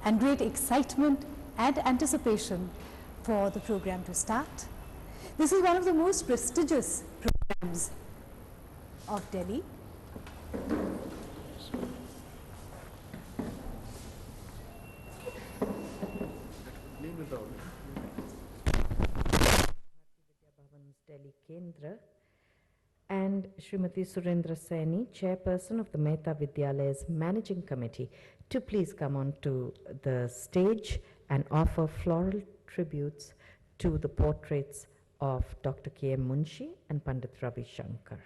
and great excitement and anticipation for the program to start. This is one of the most prestigious programs of Delhi. Delhi Kendra, and Srimati Surendra Saini, Chairperson of the Mehta Vidyalay's Managing Committee, to please come on to the stage and offer floral tributes to the portraits of Dr. K.M. Munshi and Pandit Ravi Shankar.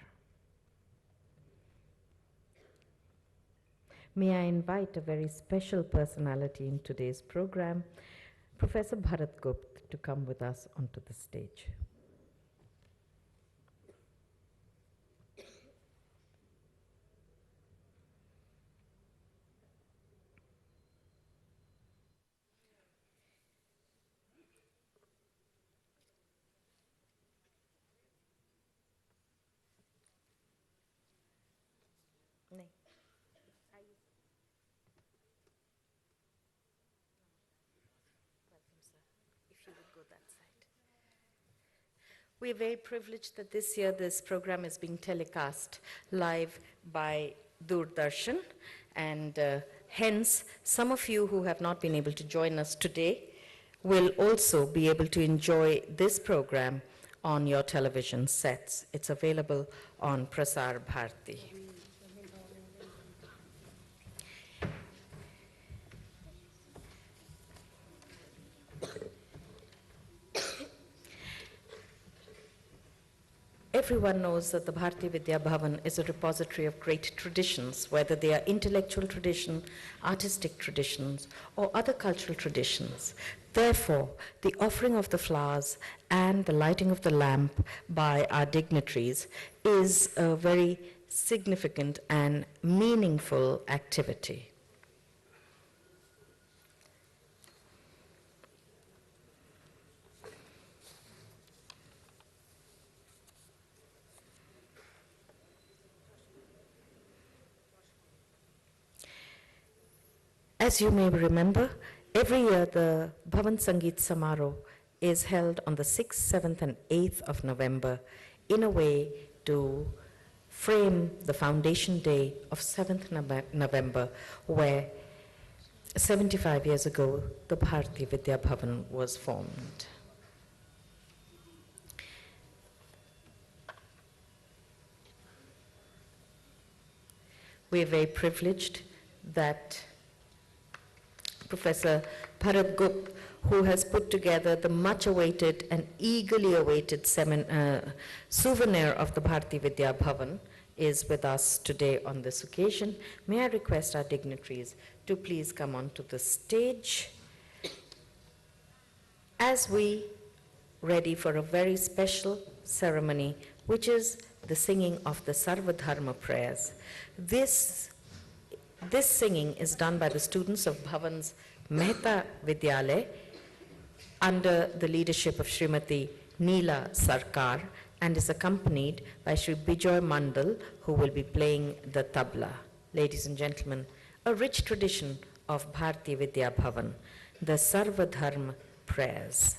May I invite a very special personality in today's program, Professor Bharat Gupta, to come with us onto the stage. We are very privileged that this year this program is being telecast live by Doordarshan, and hence some of you who have not been able to join us today will also be able to enjoy this program on your television sets. It's available on Prasar Bharati. Everyone knows that the Bhartiya Vidya Bhawan is a repository of great traditions, whether they are intellectual tradition, artistic traditions, or other cultural traditions. Therefore, the offering of the flowers and the lighting of the lamp by our dignitaries is a very significant and meaningful activity. As you may remember, every year the Bhavan Sangeet Samaroh is held on the 6th, 7th and 8th of November in a way to frame the foundation day of 7th November, where 75 years ago the Bhartiya Vidya Bhawan was formed. We are very privileged that Professor Bharat Gupta, who has put together the much-awaited and eagerly awaited souvenir of the Bhartiya Vidya Bhawan, is with us today on this occasion. May I request our dignitaries to please come onto the stage as we ready for a very special ceremony, which is the singing of the Sarva Dharma prayers. This singing is done by the students of Bhavan's Mehta Vidyalaya under the leadership of Srimati Neela Sarkar, and is accompanied by Sri Bijoy Mandal, who will be playing the tabla. Ladies and gentlemen, a rich tradition of Bhartiya Vidya Bhavan, the Sarva Dharma prayers.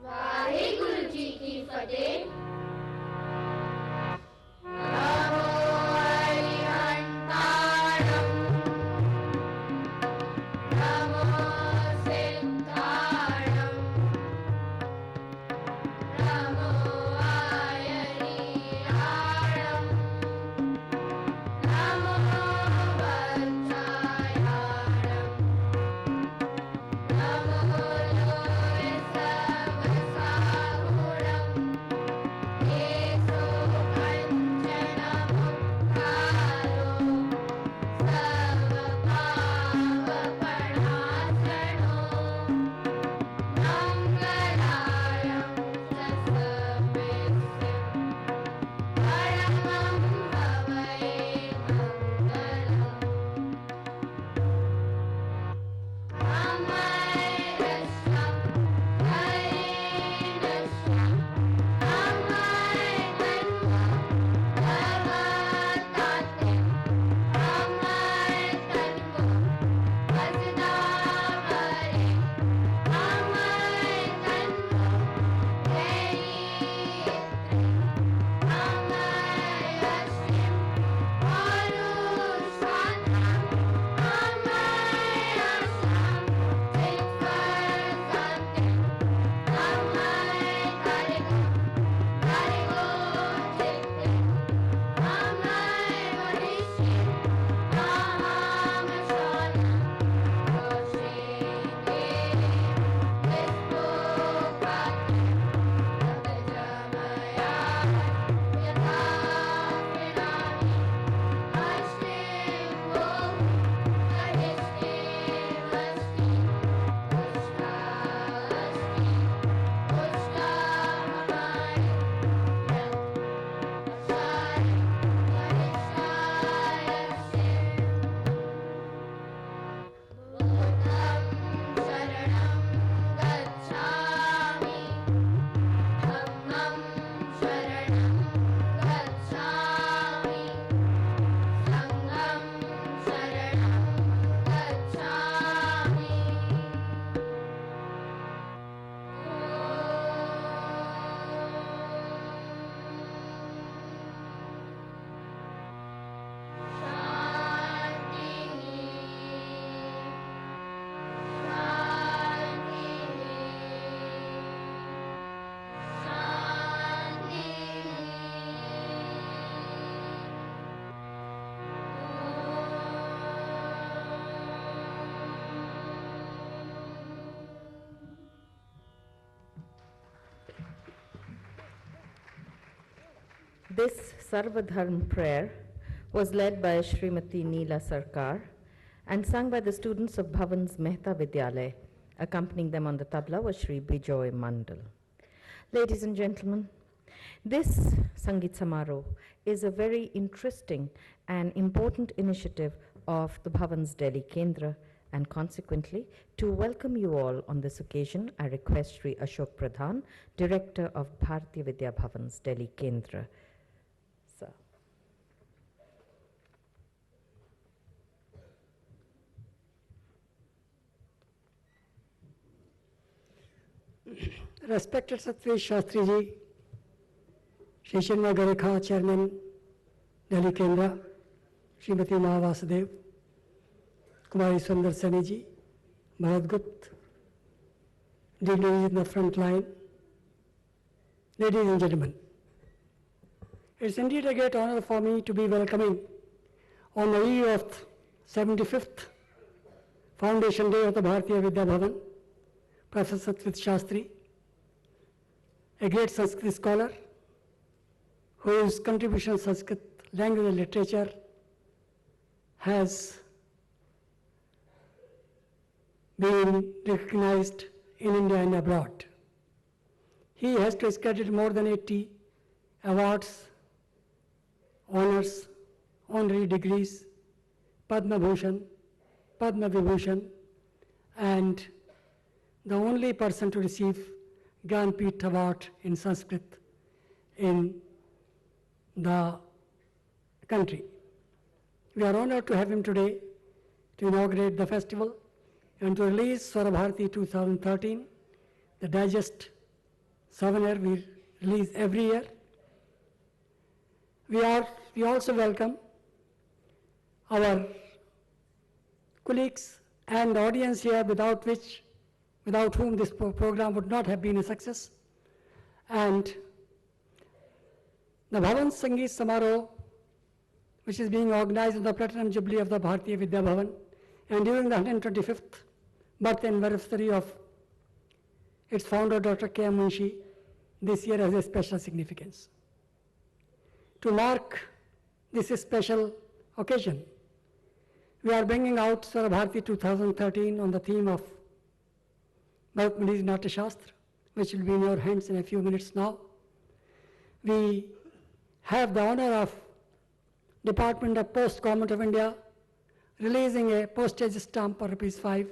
Waheguru ji की फतेह। नमो हरिहंताणं, नमो सिद्धाणं, नमो आयनीयाणं, नमो वज्रायाणं, नमो लोय सर्वसाहुरं, येषु कञ्चनमुक्तारो सर्वपावपणासनो, मङ्गलायं सस्मिश्यं परमं भवये मङ्गलम्। अमरस्वं हरिणस्वं अमरतन्वं भवतात्म्यं अमरतन्वं वसुधावरे अमरतन्वं जयित्रे अमरश्रिं परुष्वान्तं अमरसां चित्वसत्यं अमरकलिकं कलिगोचित्ते अमरवरिष्यं महामशानं योषिते विस्फोपात्यं ततजमया यथा विनानि अश्रिं भोः करिष्येमस्ति पुष्टास्ति पुष्टाममाय यत् बुद्धं शरणं गच्छामि, धम्मं शरणं गच्छामि, संघं शरणं गच्छामि। This Sarvadharm prayer was led by Srimati Neela Sarkar and sung by the students of Bhavan's Mehta Vidyalaya. Accompanying them on the tabla was Sri Bijoy Mandal. Ladies and gentlemen, this Sangeet Samaroh is a very interesting and important initiative of the Bhavan's Delhi Kendra, and consequently, to welcome you all on this occasion, I request Sri Ashok Pradhan, Director of Bhartiya Vidya Bhavan's Delhi Kendra. Sir. Respected Sattirya Shastri Ji, Shri Chinmay Garekha, Chairman, Delhi Kendra, Srimati Mahavasudev, Kumari Sundar Sani Ji, Bharat Gupt, dignitaries in the front line, ladies and gentlemen. It's indeed a great honor for me to be welcoming on the eve of 75th Foundation Day of the Bhartiya Vidya Bhavan, Professor Sattirya Shastri, a great Sanskrit scholar whose contribution to Sanskrit language and literature has been recognized in India and abroad. He has to his credit more than 80 awards, honors, honorary degrees, Padma Bhushan, Padma Vibhushan, and the only person to receive Gyanpith Award in Sanskrit in the country. We are honored to have him today to inaugurate the festival and to release Swarabharati 2013, the digest souvenir we release every year. We also welcome our colleagues and the audience here without whom this program would not have been a success. And the Bhavan Sangeet Samaroh, which is being organized on the Platinum Jubilee of the Bhartiya Vidya Bhavan, and during the 125th birth anniversary of its founder, Dr. K. M. Munshi, this year has a special significance. To mark this special occasion, we are bringing out Swara Bharti 2013 on the theme of Bharat Muni's Natya Shastra, which will be in your hands in a few minutes now. We have the honor of Department of Post, Government of India, releasing a postage stamp for ₹5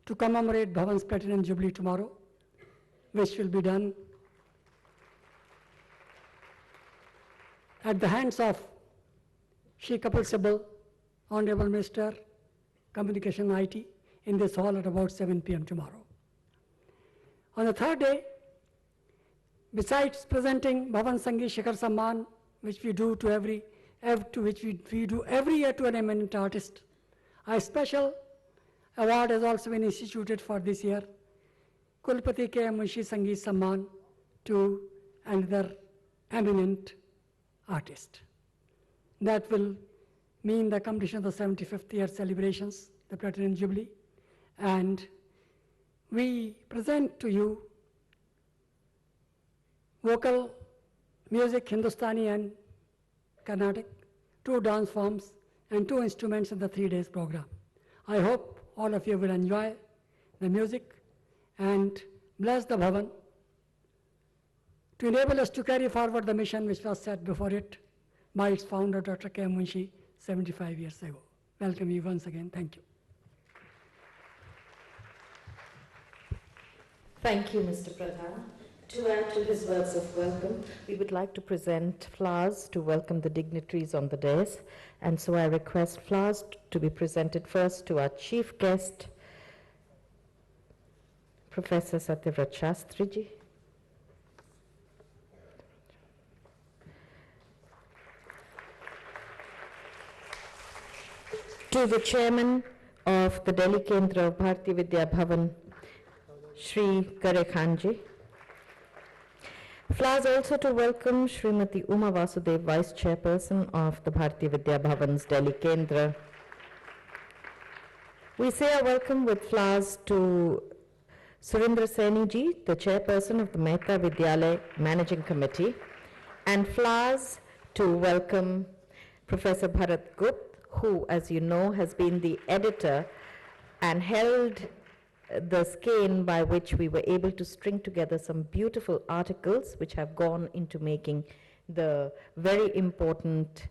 to commemorate Bhavan's Platinum Jubilee tomorrow, which will be done at the hands of Shri Kapil Sibal, Honorable Minister, Communication and IT, in this hall at about 7 p.m. tomorrow. On the third day, besides presenting Bhavan Sangeet Shikhar Samman, which we do every year to an eminent artist, a special award has also been instituted for this year, Kulpati K. M. Munshi Sangeet Samman, to another eminent artist. That will mean the completion of the 75th year celebrations, the Platinum Jubilee, and we present to you vocal music, Hindustani and Carnatic, 2 dance forms and 2 instruments in the 3 days program. I hope all of you will enjoy the music and bless the Bhavan to enable us to carry forward the mission which was set before it by its founder, Dr. K. M. Munshi, 75 years ago. Welcome you once again. Thank you. Thank you, Mr. Pradhan. To add to his words of welcome, we would like to present flowers to welcome the dignitaries on the dais. And so I request flowers to be presented first to our chief guest, Professor Sattirya Shastriji. To the chairman of the Delhi Kendra of Bhartiya Vidya Bhavan, Shri Kare Khanji. Flowers also to welcome Srimati Uma Vasudev, Vice Chairperson of the Bhartiya Vidya Bhavan's Delhi Kendra. We say our welcome with flowers to Surendra Saini ji, the Chairperson of the Mehta Vidyalaya Managing Committee, and flowers to welcome Professor Bharat Gupta, who, as you know, has been the editor and held the skein by which we were able to string together some beautiful articles which have gone into making the very important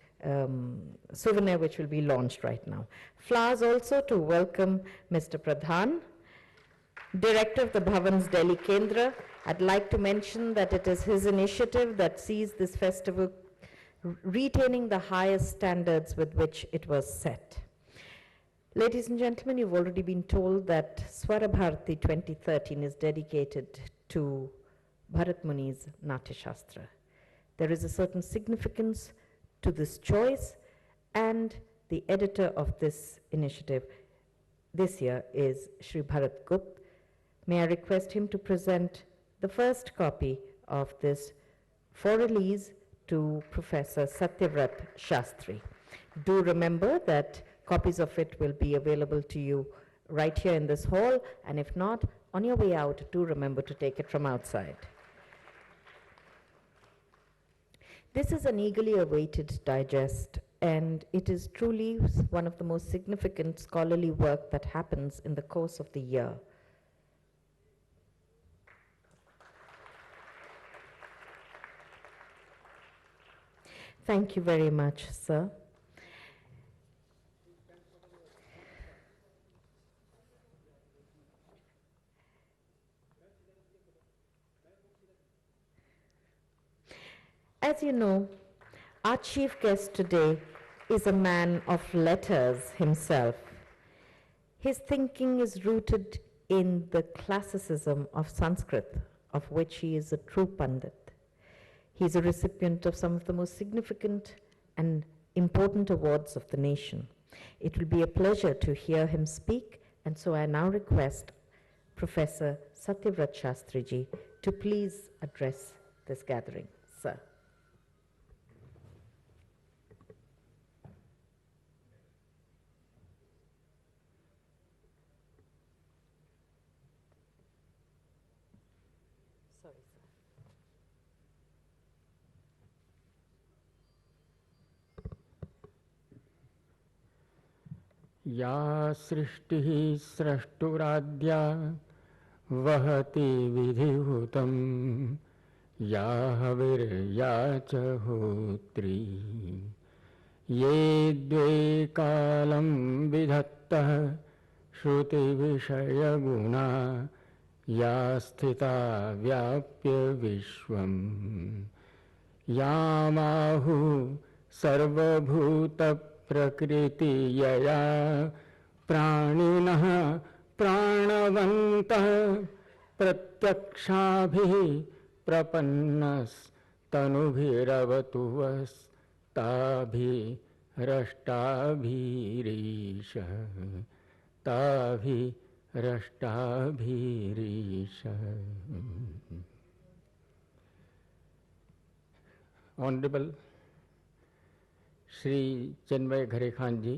souvenir which will be launched right now. Flowers also to welcome Mr. Pradhan, Director of the Bhavan's Delhi Kendra. I'd like to mention that it is his initiative that sees this festival retaining the highest standards with which it was set. Ladies and gentlemen, you've already been told that Swara Bharti 2013 is dedicated to Bharat Muni's Natya Shastra. There is a certain significance to this choice, and the editor of this initiative this year is Shri Bharat Gupta. May I request him to present the first copy of this for release to Professor Sattirya Shastri. Do remember that copies of it will be available to you right here in this hall, and if not, on your way out, do remember to take it from outside. This is an eagerly awaited digest, and it is truly one of the most significant scholarly work that happens in the course of the year. Thank you very much, sir. As you know, our chief guest today is a man of letters himself. His thinking is rooted in the classicism of Sanskrit, of which he is a true Pandit. He is a recipient of some of the most significant and important awards of the nation. It will be a pleasure to hear him speak, and so I now request Professor Sattirya Shastriji to please address this gathering. Sir. Sorry, sir. या सृष्टिः स्रष्टुराद्या वहति विधिभूतं या हविर्या च होत्री ये द्वे कालं विधत्तः श्रुतिविषयगुणा या स्थिता व्याप्य विश्वं यामाहुः सर्वभूतप्रकृति यया प्राणिनः प्राणवन्तः प्रत्यक्षाभिः प्रपन्नस्तनुभिरवतु वस्ताभिरष्टाभिरीशः ताभिरष्टाभिरीशः. Honorable Shri Chinmay Gharekhan ji,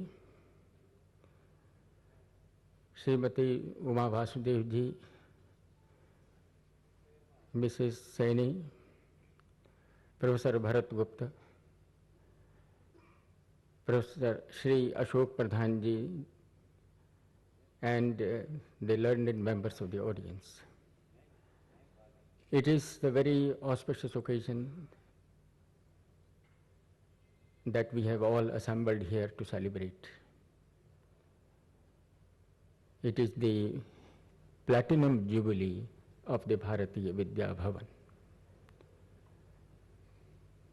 Shrimati Uma Vasudev ji, Mrs Saini, professor Bharat Gupta, professor Shri Ashok Pradhan ji, and the learned members of the audience. It is the very auspicious occasion that we have all assembled here to celebrate. It is the platinum jubilee of the Bhartiya Vidya Bhawan.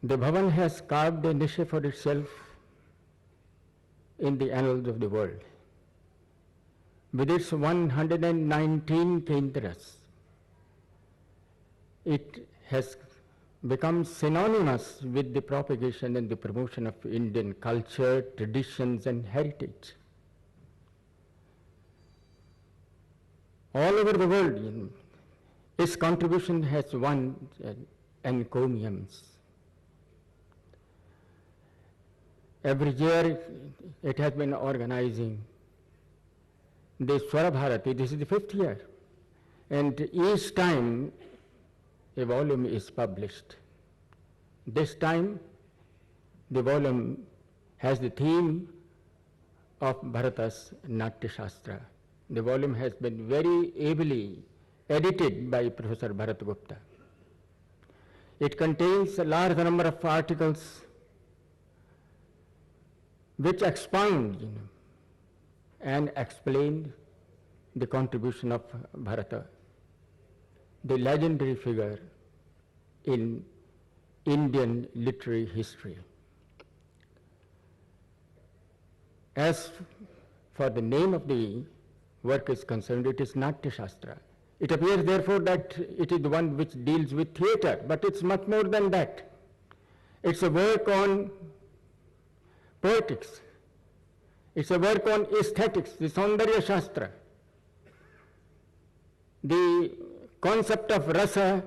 The Bhavan has carved a niche for itself in the annals of the world. With its 119 kendras, it has become synonymous with the propagation and the promotion of Indian culture, traditions and heritage. All over the world, its contribution has won encomiums. Every year it has been organizing the Swara Bharati. This is the 5th year, and each time a volume is published. This time the volume has the theme of Bharata's Natya Shastra. The volume has been very ably edited by Professor Bharat Gupta. It contains a large number of articles which expound and explain the contribution of Bharata, the legendary figure in Indian literary history. As for the name of the work is concerned, it is Natya Shastra. It appears therefore that it is the one which deals with theatre, but it's much more than that. It's a work on poetics. It's a work on aesthetics, the Saundarya Shastra. The concept of rasa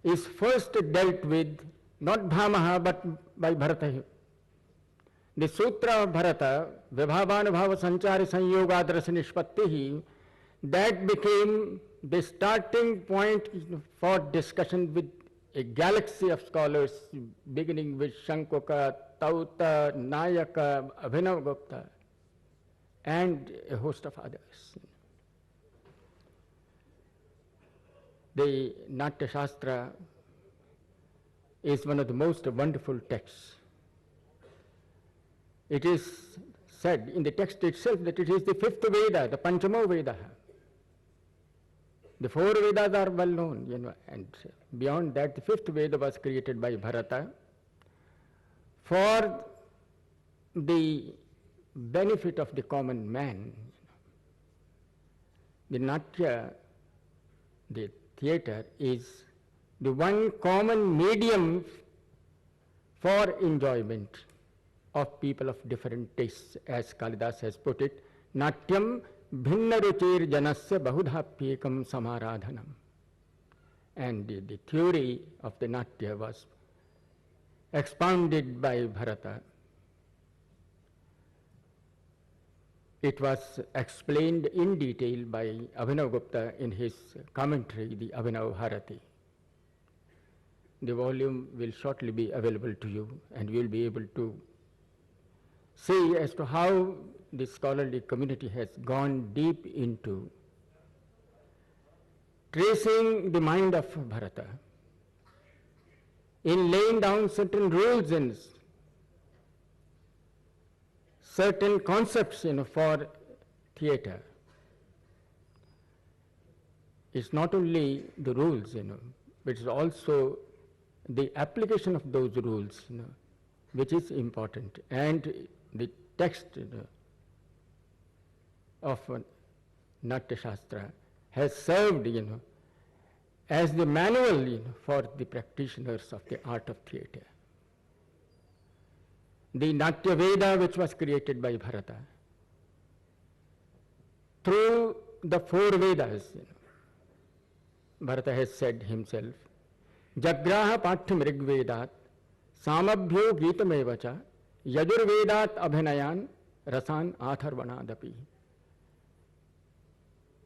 is first dealt with not Bhamaha but by Bharata. The Sutra of Bharata, Vibhavānubhava Sanchari Sanyogadrasa Nishpattihi, that became the starting point for discussion with a galaxy of scholars, beginning with Shankoka, Tauta, Nayaka, Abhinavagupta, and a host of others. The Natya Shastra is one of the most wonderful texts. It is said in the text itself that it is the 5th Veda, the Panchamo Veda. The 4 Vedas are well known, and beyond that, the 5th Veda was created by Bharata for the benefit of the common man. The Natya, the theatre is the one common medium for enjoyment of people of different tastes, as Kalidas has put it, Natyam bhinna ruchir janasya bahudhapyekam samaradhanam. And the theory of the Natya was expounded by Bharata. It was explained in detail by Abhinav Gupta in his commentary, the Abhinav Bharati. The volume will shortly be available to you, and you will be able to see as to how the scholarly community has gone deep into tracing the mind of Bharata, in laying down certain rules and certain concepts, for theatre. It's not only the rules, but it's also the application of those rules, which is important. And the text of Natya Shastra has served, as the manual, for the practitioners of the art of theatre. The Natya Veda, which was created by Bharata, through the four Vedas, Bharata has said himself, Jagraha Pathyam Rig Vedat, Samabhyo Gitamevacha, Yadur Vedat Abhinayan, Rasan Atharvanadapi.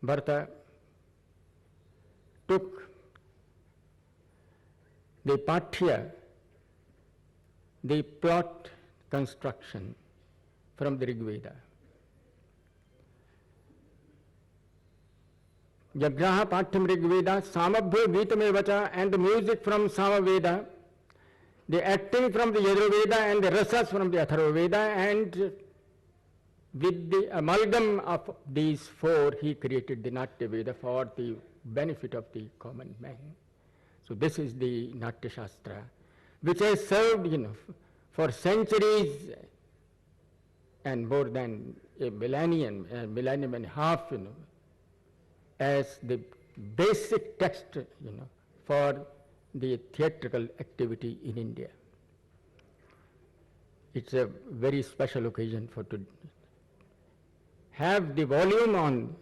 Bharata took the Pathya, the plot construction, from the Rig Veda. Jagraha Pathyam Rig Veda, Samabhyo Gitamevacha, and the music from Sama Veda, the acting from the Yajur Veda, and the rasas from the Atharva Veda, and with the amalgam of these four, he created the Natya Veda for the benefit of the common man. So this is the Natya Shastra, which has served, for centuries and more than a millennium and a half, as the basic text, for the theatrical activity in India. It's a very special occasion to have the volume on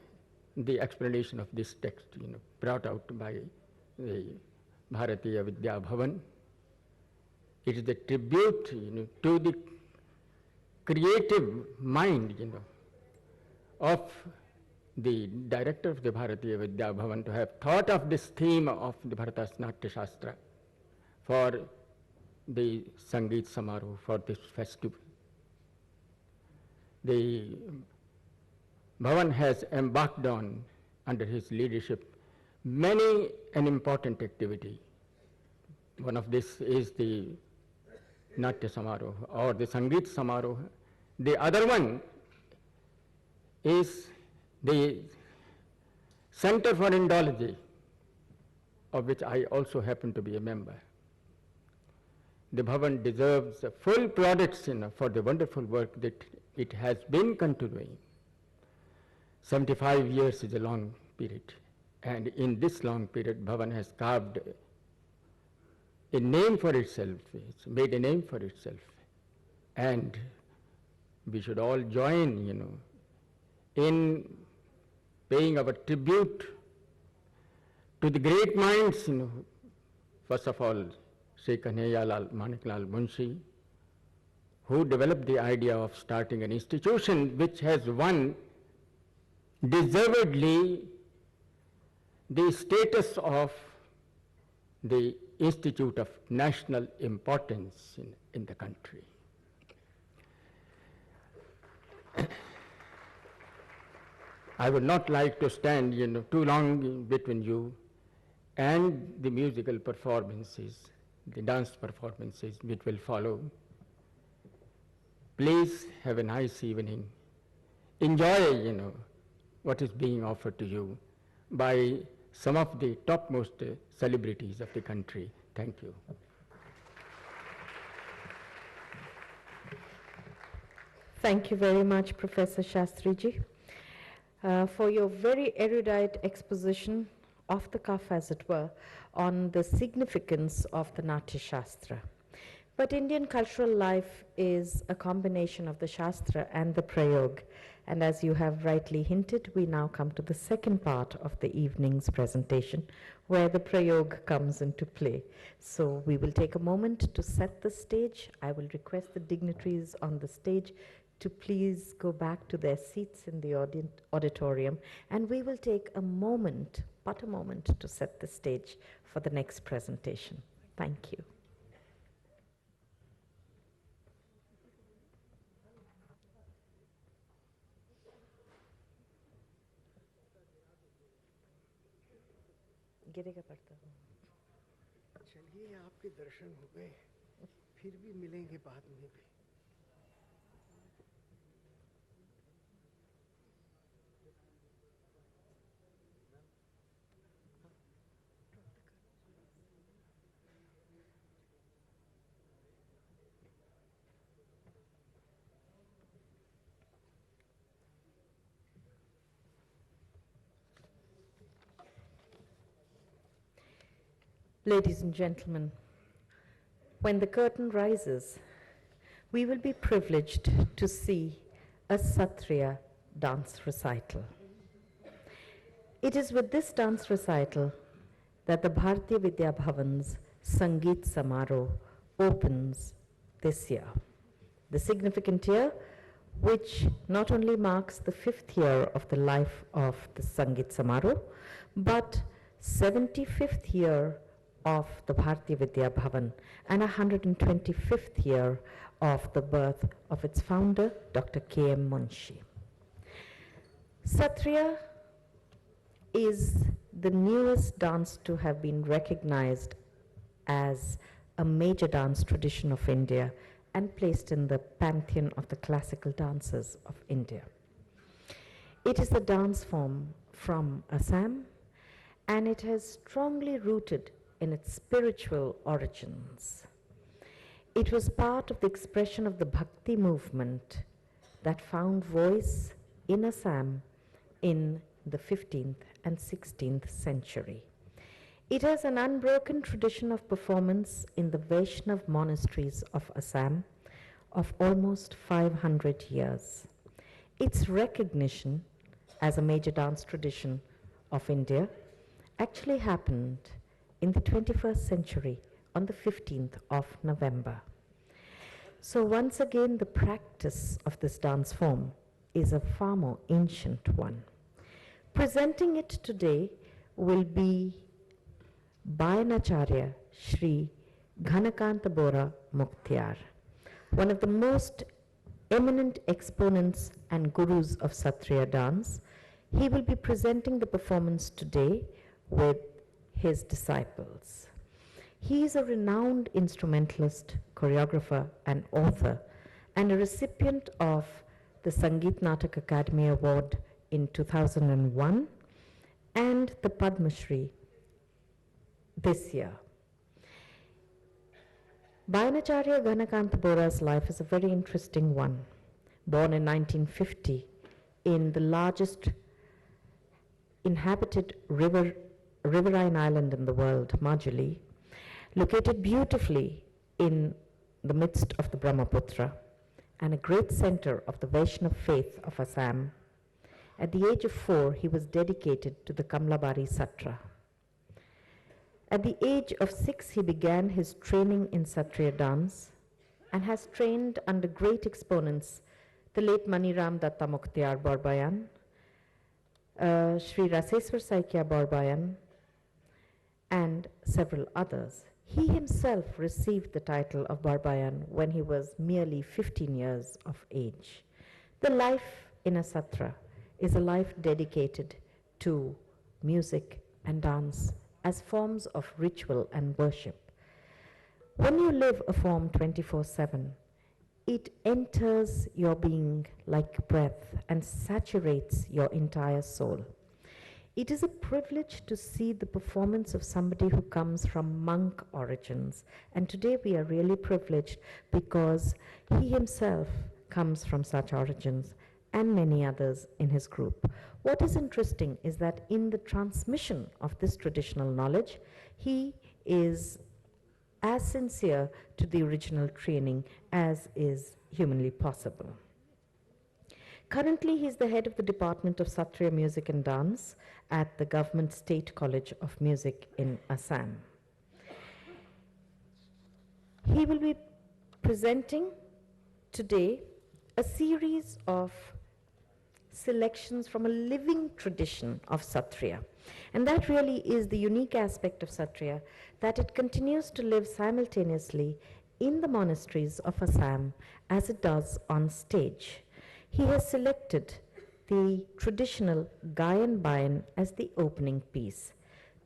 the explanation of this text, brought out by the Bhartiya Vidya Bhavan. It is a tribute, to the creative mind, of the director of the Bhartiya Vidya Bhavan to have thought of this theme of the Bharata's Natya Shastra for the Sangeet Samaroh, for this festival. The Bhavan has embarked on, under his leadership, many an important activity. One of this is the Natya Samaroh or the Sangeet Samaroh. The other one is the Center for Indology, of which I also happen to be a member. The Bhavan deserves full plaudits, for the wonderful work that it has been continuing. 75 years is a long period, and in this long period, Bhavan has carved a name for itself, it's made a name for itself, and we should all join, in paying our tribute to the great minds, first of all, Sri Kanhaiyalal Maniklal Munshi, who developed the idea of starting an institution which has won deservedly the status of the institute of national importance in the country. I would not like to stand, too long between you and the musical performances, the dance performances which will follow. Please have a nice evening. Enjoy, what is being offered to you by some of the topmost celebrities of the country. Thank you. Thank you very much, Professor Shastriji, for your very erudite exposition off the cuff as it were, on the significance of the Natya Shastra. But Indian cultural life is a combination of the Shastra and the Prayog. And as you have rightly hinted, we now come to the second part of the evening's presentation, where the Prayog comes into play. So we will take a moment to set the stage. I will request the dignitaries on the stage to please go back to their seats in the auditorium, and we will take a moment, but a moment, to set the stage for the next presentation. Thank you. गिरेगा पड़ता है। चलिए, आपके दर्शन हो गए, फिर भी मिलेंगे बाद में भी। Ladies and gentlemen, when the curtain rises, we will be privileged to see a Sattirya dance recital. It is with this dance recital that the Bhartiya Vidya Bhavan's Sangeet Samaroh opens this year. The significant year, which not only marks the 5th year of the life of the Sangeet Samaroh, but 75th year of the Bhartiya Vidya Bhavan and 125th year of the birth of its founder, Dr. K.M. Munshi. Sattirya is the newest dance to have been recognized as a major dance tradition of India and placed in the pantheon of the classical dances of India. It is a dance form from Assam, and it has strongly rooted in its spiritual origins. It was part of the expression of the Bhakti movement that found voice in Assam in the 15th and 16th century. It has an unbroken tradition of performance in the Vaishnav monasteries of Assam of almost 500 years. Its recognition as a major dance tradition of India actually happened in the 21st century on the 15th of November. So once again, the practice of this dance form is a far more ancient one. Presenting it today will be Bayanacharya Shri Ghanakanta Bora Muktiar, one of the most eminent exponents and gurus of Sattirya dance. He will be presenting the performance today with his disciples. He is a renowned instrumentalist, choreographer, and author, and a recipient of the Sangeet Natak Academy Award in 2001 and the Padma Shri this year. Bayanacharya Ghanakanta Bora's life is a very interesting one. Born in 1950 in the largest inhabited riverine island in the world, Majuli, located beautifully in the midst of the Brahmaputra and a great center of the Vaishnav faith of Assam. At the age of 4, he was dedicated to the Kamlabari Satra. At the age of 6, he began his training in Sattriya dance and has trained under great exponents, the late Maniram Datta Muktiar Borbayan, Sri Raseswar Saikya Borbayan, and several others. He himself received the title of Borbayan when he was merely 15 years of age. The life in a Satra is a life dedicated to music and dance as forms of ritual and worship. When you live a form 24/7, it enters your being like breath and saturates your entire soul. It is a privilege to see the performance of somebody who comes from monk origins, and today we are really privileged because he himself comes from such origins and many others in his group. What is interesting is that in the transmission of this traditional knowledge, he is as sincere to the original training as is humanly possible. Currently, he is the head of the Department of Sattirya Music and Dance at the Government State College of Music in Assam. He will be presenting today a series of selections from a living tradition of Sattriya. And that really is the unique aspect of Sattriya, that it continues to live simultaneously in the monasteries of Assam as it does on stage. He has selected the traditional Gayan Bayan as the opening piece.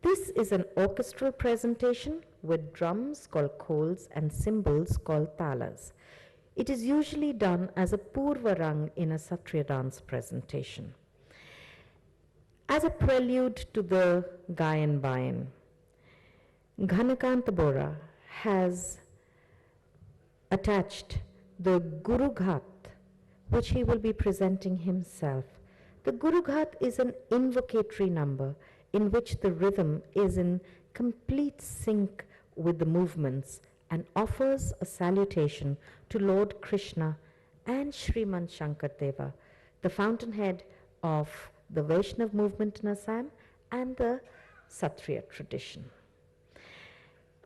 This is an orchestral presentation with drums called khols and cymbals called talas. It is usually done as a purva rang in a Sattriya dance presentation. As a prelude to the Gayan Bayan, Ghanakant Bora has attached the Guru Ghat, which he will be presenting himself. The Guru Ghat is an invocatory number in which the rhythm is in complete sync with the movements and offers a salutation to Lord Krishna and Sriman Shankardeva, the fountainhead of the Vaishnav movement in Assam and the Sattriya tradition.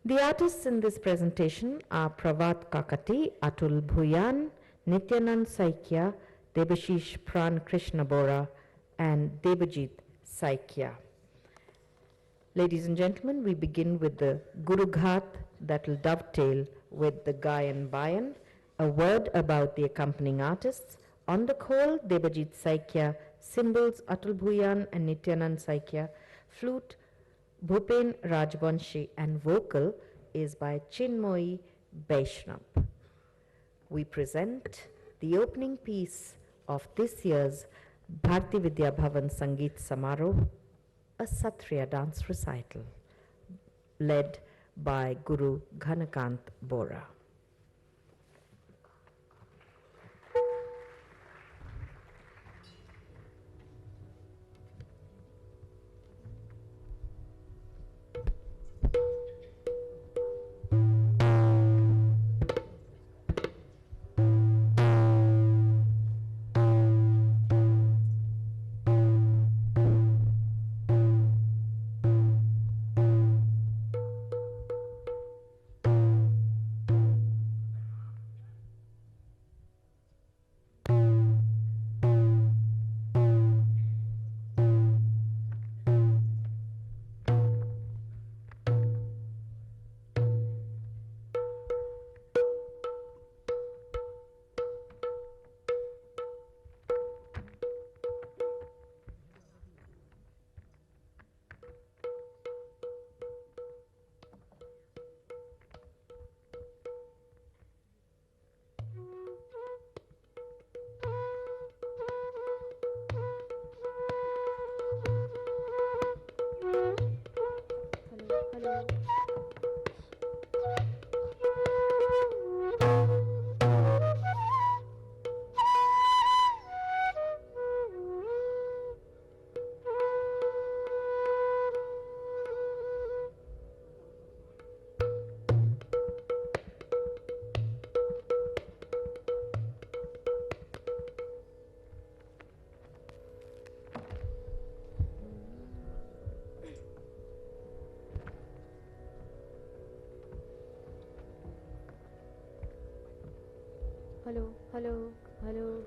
The artists in this presentation are Pravat Kakati, Atul Bhuyan, Nityanand Saikya, Debashish Pran Krishna Bora, and Debajit Saikya. Ladies and gentlemen, we begin with the Guru Ghat that will dovetail with the Gayan Bayan. A word about the accompanying artists. On the khol, Debajit Saikya, cymbals Atul Bhuyan and Nityanand Saikya, flute Bhupen Rajbanshi, and vocal is by Chinmoyi Vaishnav. We present the opening piece of this year's Bhartiya Vidya Bhawan Sangeet Samaroh, a Sattriya dance recital led by Guru Ghanakant Bora. Hello, hello, hello.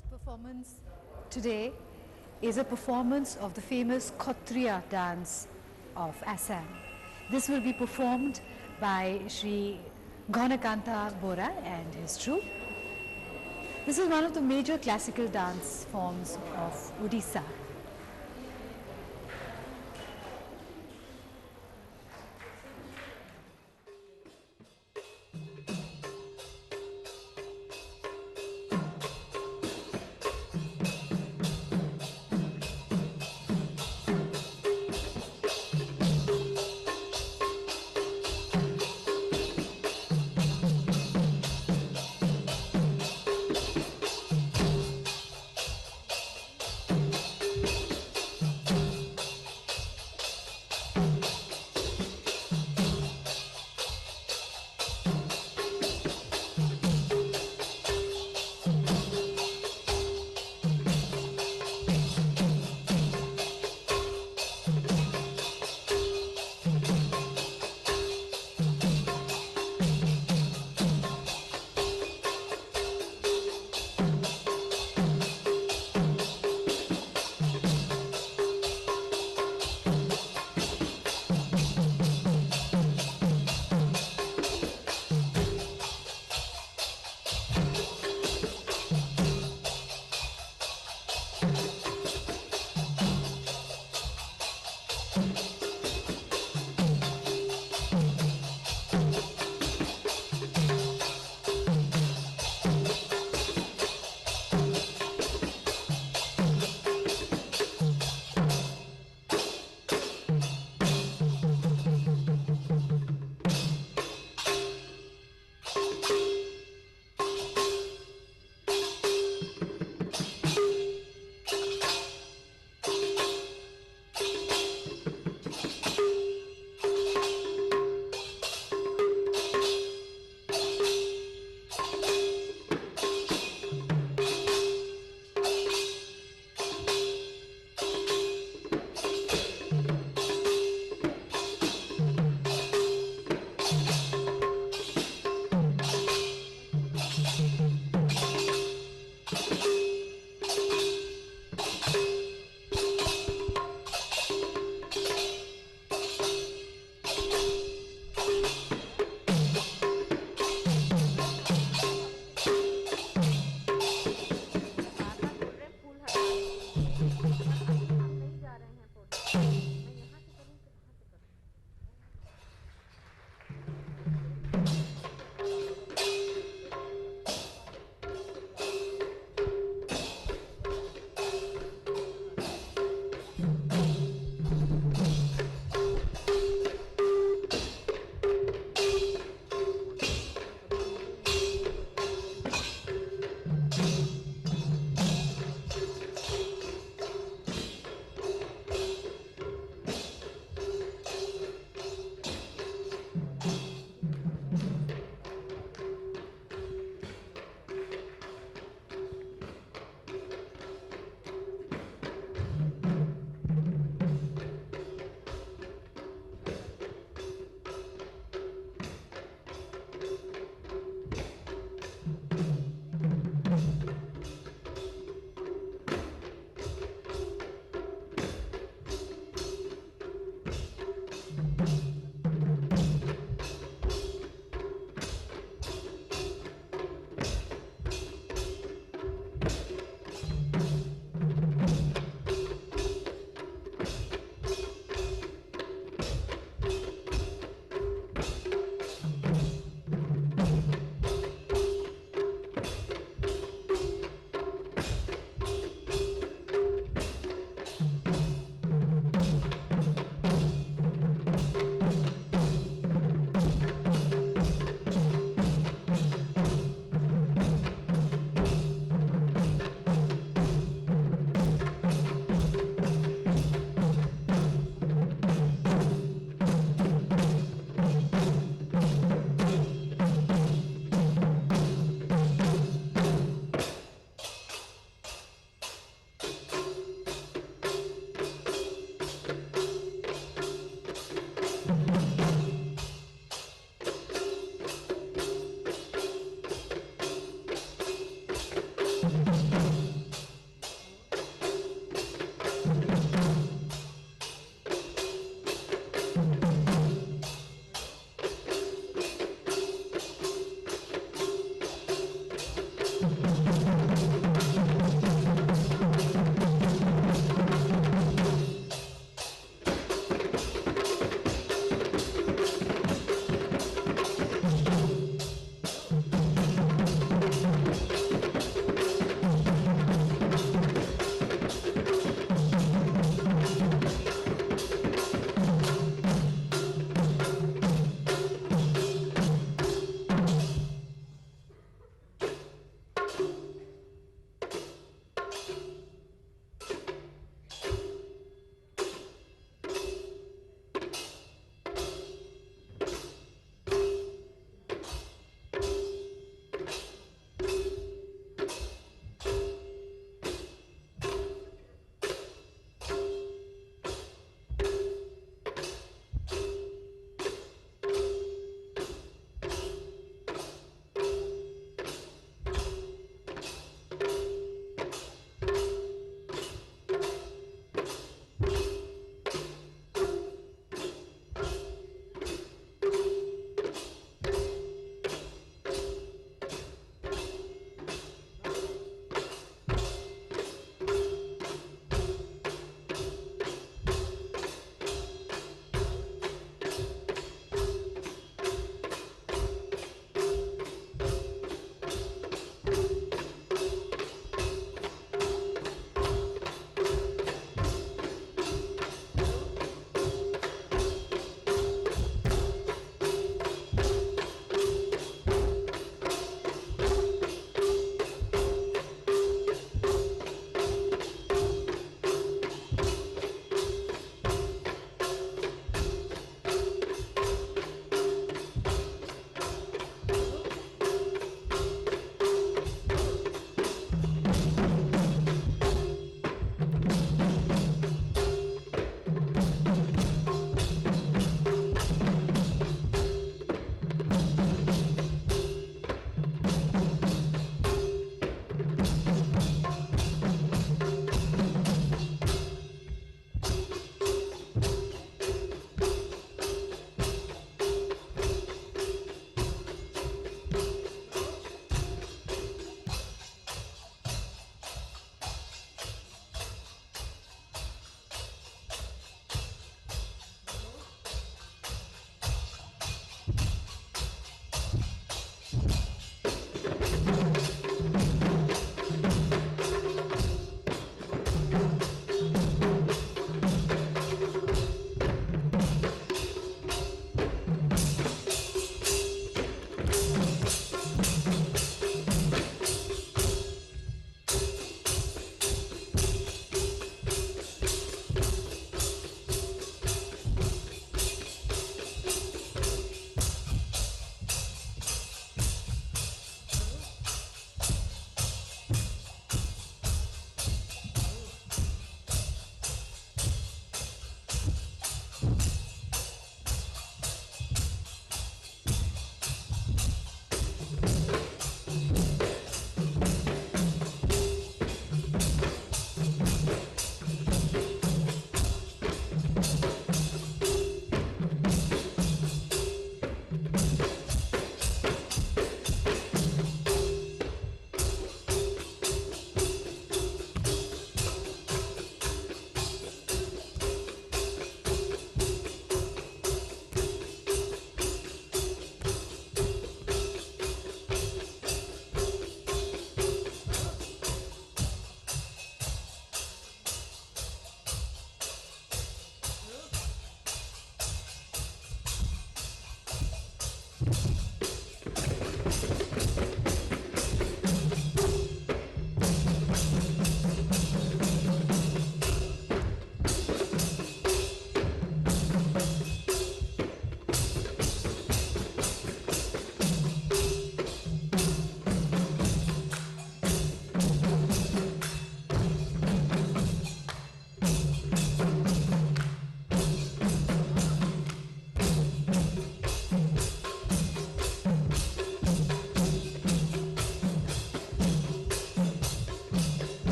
first performance today is a performance of the famous Sattirya dance of Assam. This will be performed by Sri Ghanakanta Bora and his troupe. This is one of the major classical dance forms of Odisha.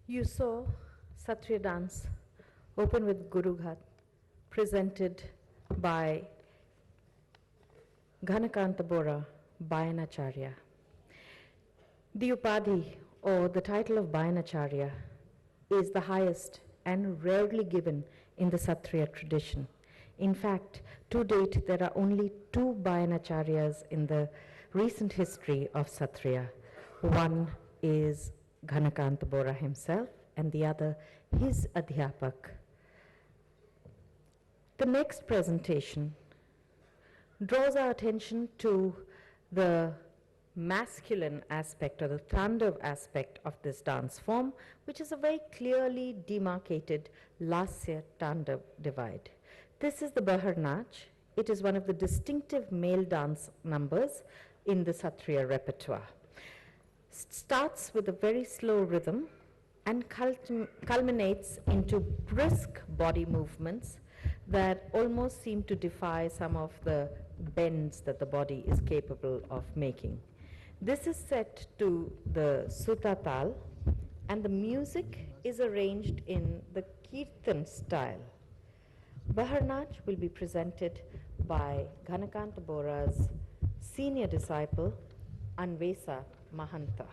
You saw Sattirya dance open with Guru Ghat, presented by Ghanakanta Bora Bayanacharya. The Upadhi, or the title of Bayanacharya, is the highest and rarely given in the Sattriya tradition. In fact, to date, there are only two Bayanacharyas in the recent history of Sattriya. One is Ghanakanta Bora himself, and the other his Adhyapak. The next presentation draws our attention to the masculine aspect or the Tandav aspect of this dance form, which is a very clearly demarcated Lasya Tandav divide. This is the Bahar Nach. It is one of the distinctive male dance numbers in the Sattriya repertoire. Starts with a very slow rhythm and culminates into brisk body movements that almost seem to defy some of the bends that the body is capable of making. This is set to the Sutatal, and the music is arranged in the Kirtan style. Bahar Nach will be presented by Ghanakanta Bora's senior disciple, Anvesa Mahanta.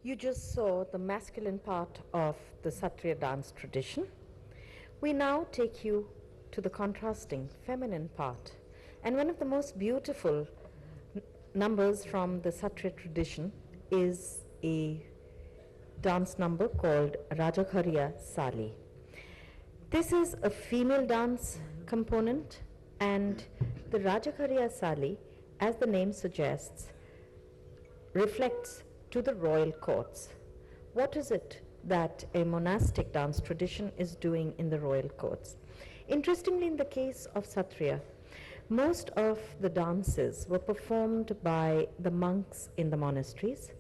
You just saw the masculine part of the Sattirya dance tradition. We now take you to the contrasting feminine part. And one of the most beautiful numbers from the Sattirya tradition is a dance number called Rajaghariya Sali. This is a female dance component, and the Rajaghariya Sali, as the name suggests, reflects to the royal courts. What is it that a monastic dance tradition is doing in the royal courts? Interestingly, in the case of Sattriya, most of the dances were performed by the monks in the monasteries,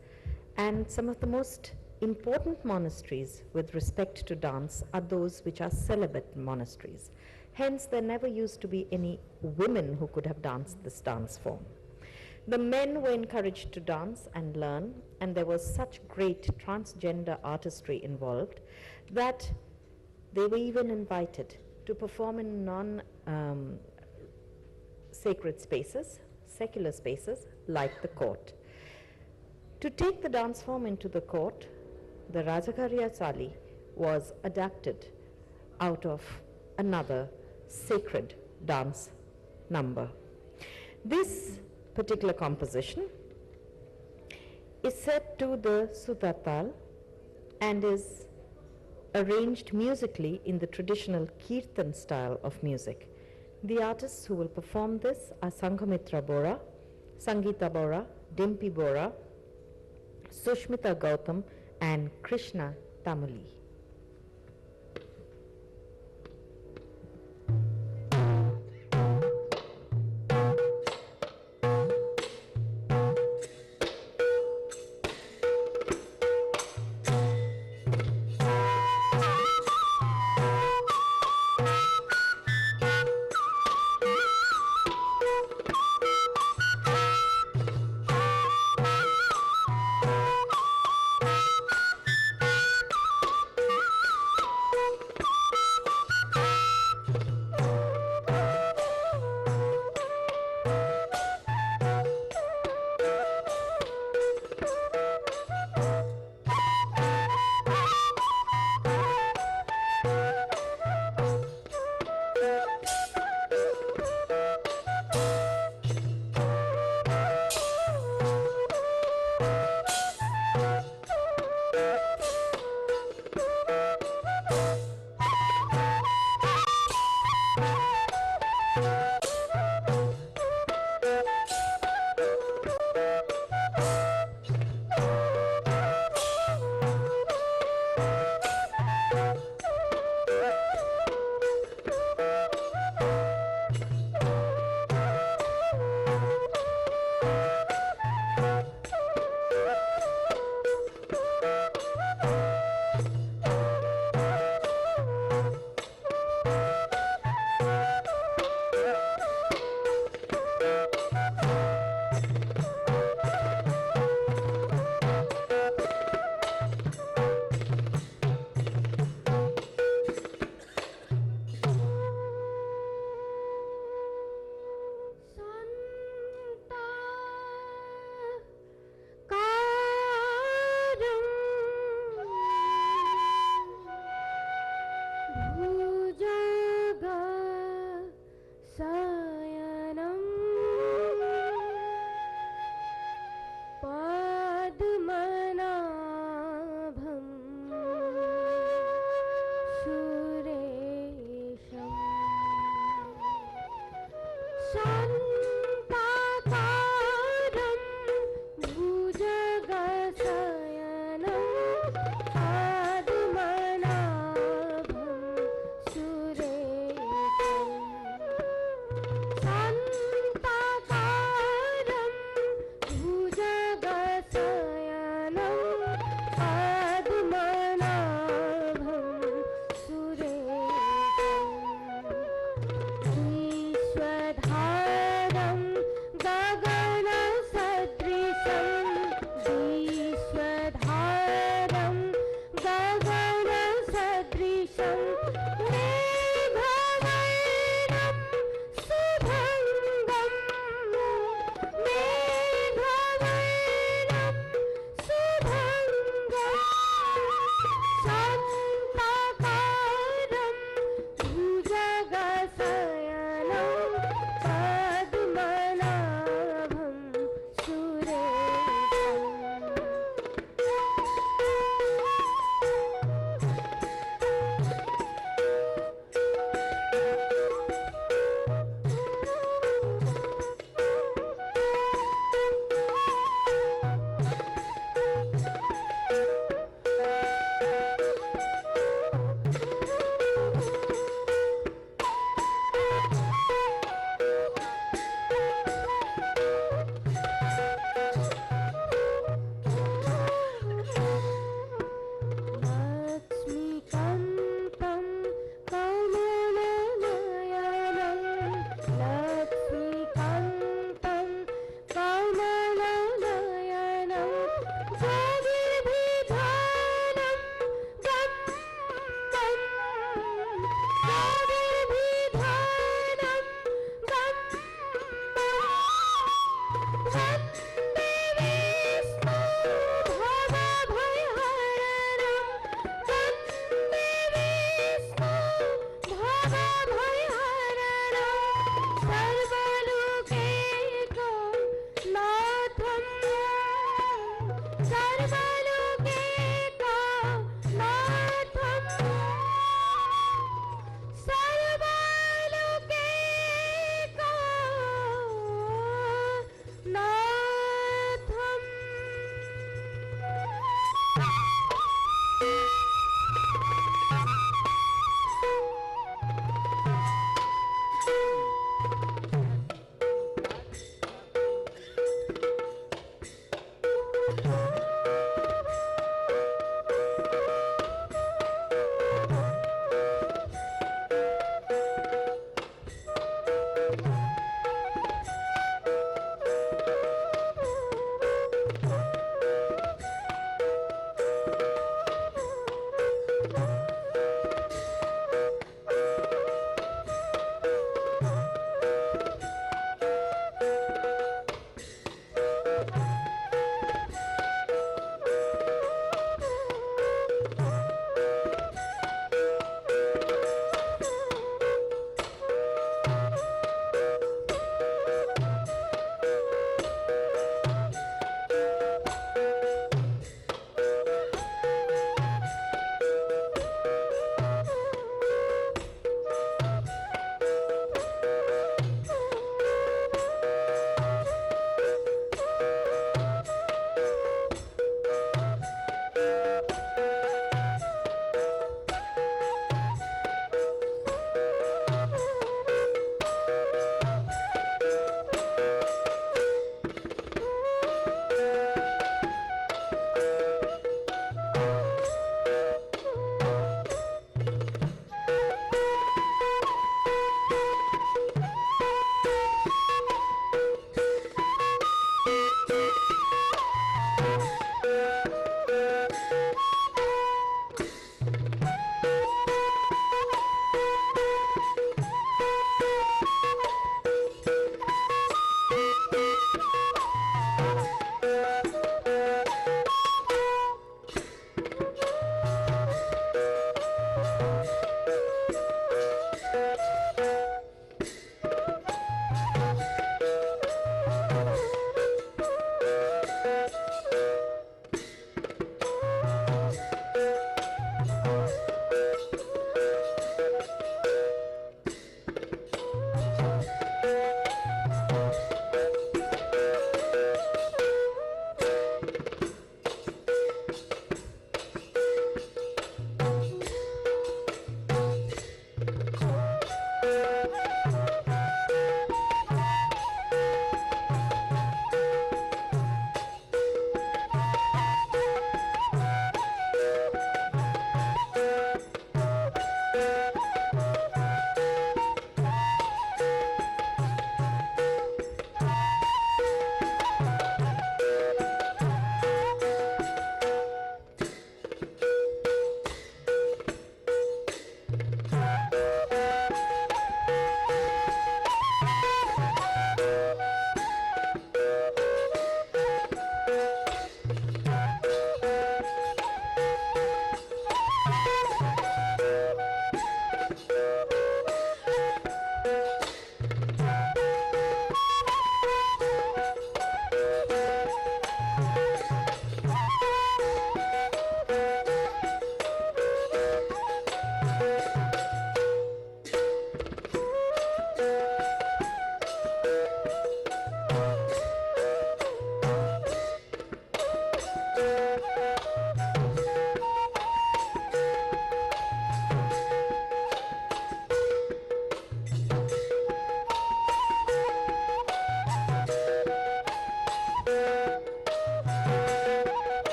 and some of the most important monasteries with respect to dance are those which are celibate monasteries. Hence, there never used to be any women who could have danced this dance form. The men were encouraged to dance and learn, and there was such great transgender artistry involved that they were even invited to perform in non-sacred spaces, secular spaces, like the court. To take the dance form into the court, the Rajaghariya Sali was adapted out of another sacred dance number. This particular composition is set to the Sutatal and is arranged musically in the traditional Kirtan style of music. The artists who will perform this are Sanghamitra Bora, Sangeeta Bora, Dimpy Bora, Sushmita Gautam, and Krishna Tamuli.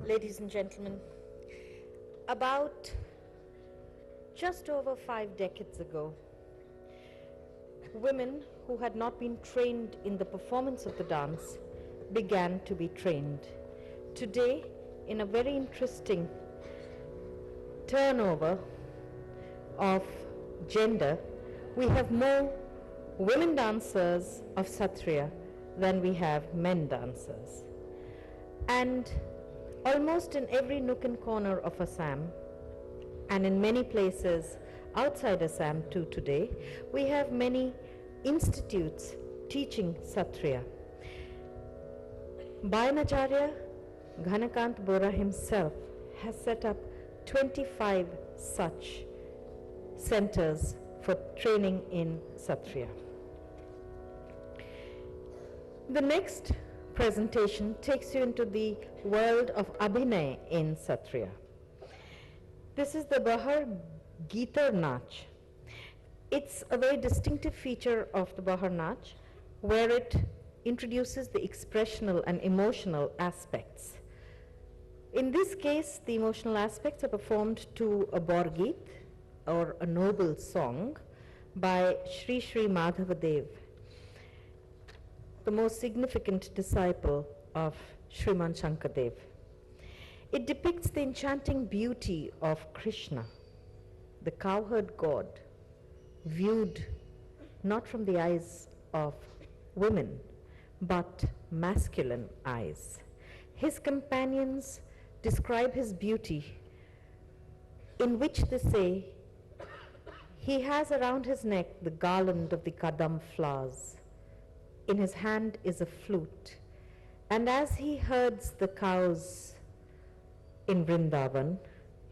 Ladies and gentlemen, about just over 5 decades ago, women who had not been trained in the performance of the dance began to be trained. Today, in a very interesting turnover of gender, we have more women dancers of Sattirya than we have men dancers. And almost in every nook and corner of Assam, and in many places outside Assam too today, we have many institutes teaching Sattriya. Bayanacharya Ghanakant Bora himself has set up 25 such centers for training in Sattriya. The next presentation takes you into the world of Abhinay in Sattriya. This is the Bahar Geetar Nach. It's a very distinctive feature of the Bahar Nach, where it introduces the expressional and emotional aspects. In this case, the emotional aspects are performed to a Borgeet, or a noble song, by Sri Sri Madhavadev, the most significant disciple of Sriman Shankadev. It depicts the enchanting beauty of Krishna, the cowherd god, viewed not from the eyes of women, but masculine eyes. His companions describe his beauty, in which they say, he has around his neck the garland of the kadam flowers. In his hand is a flute, and as he herds the cows in Vrindavan,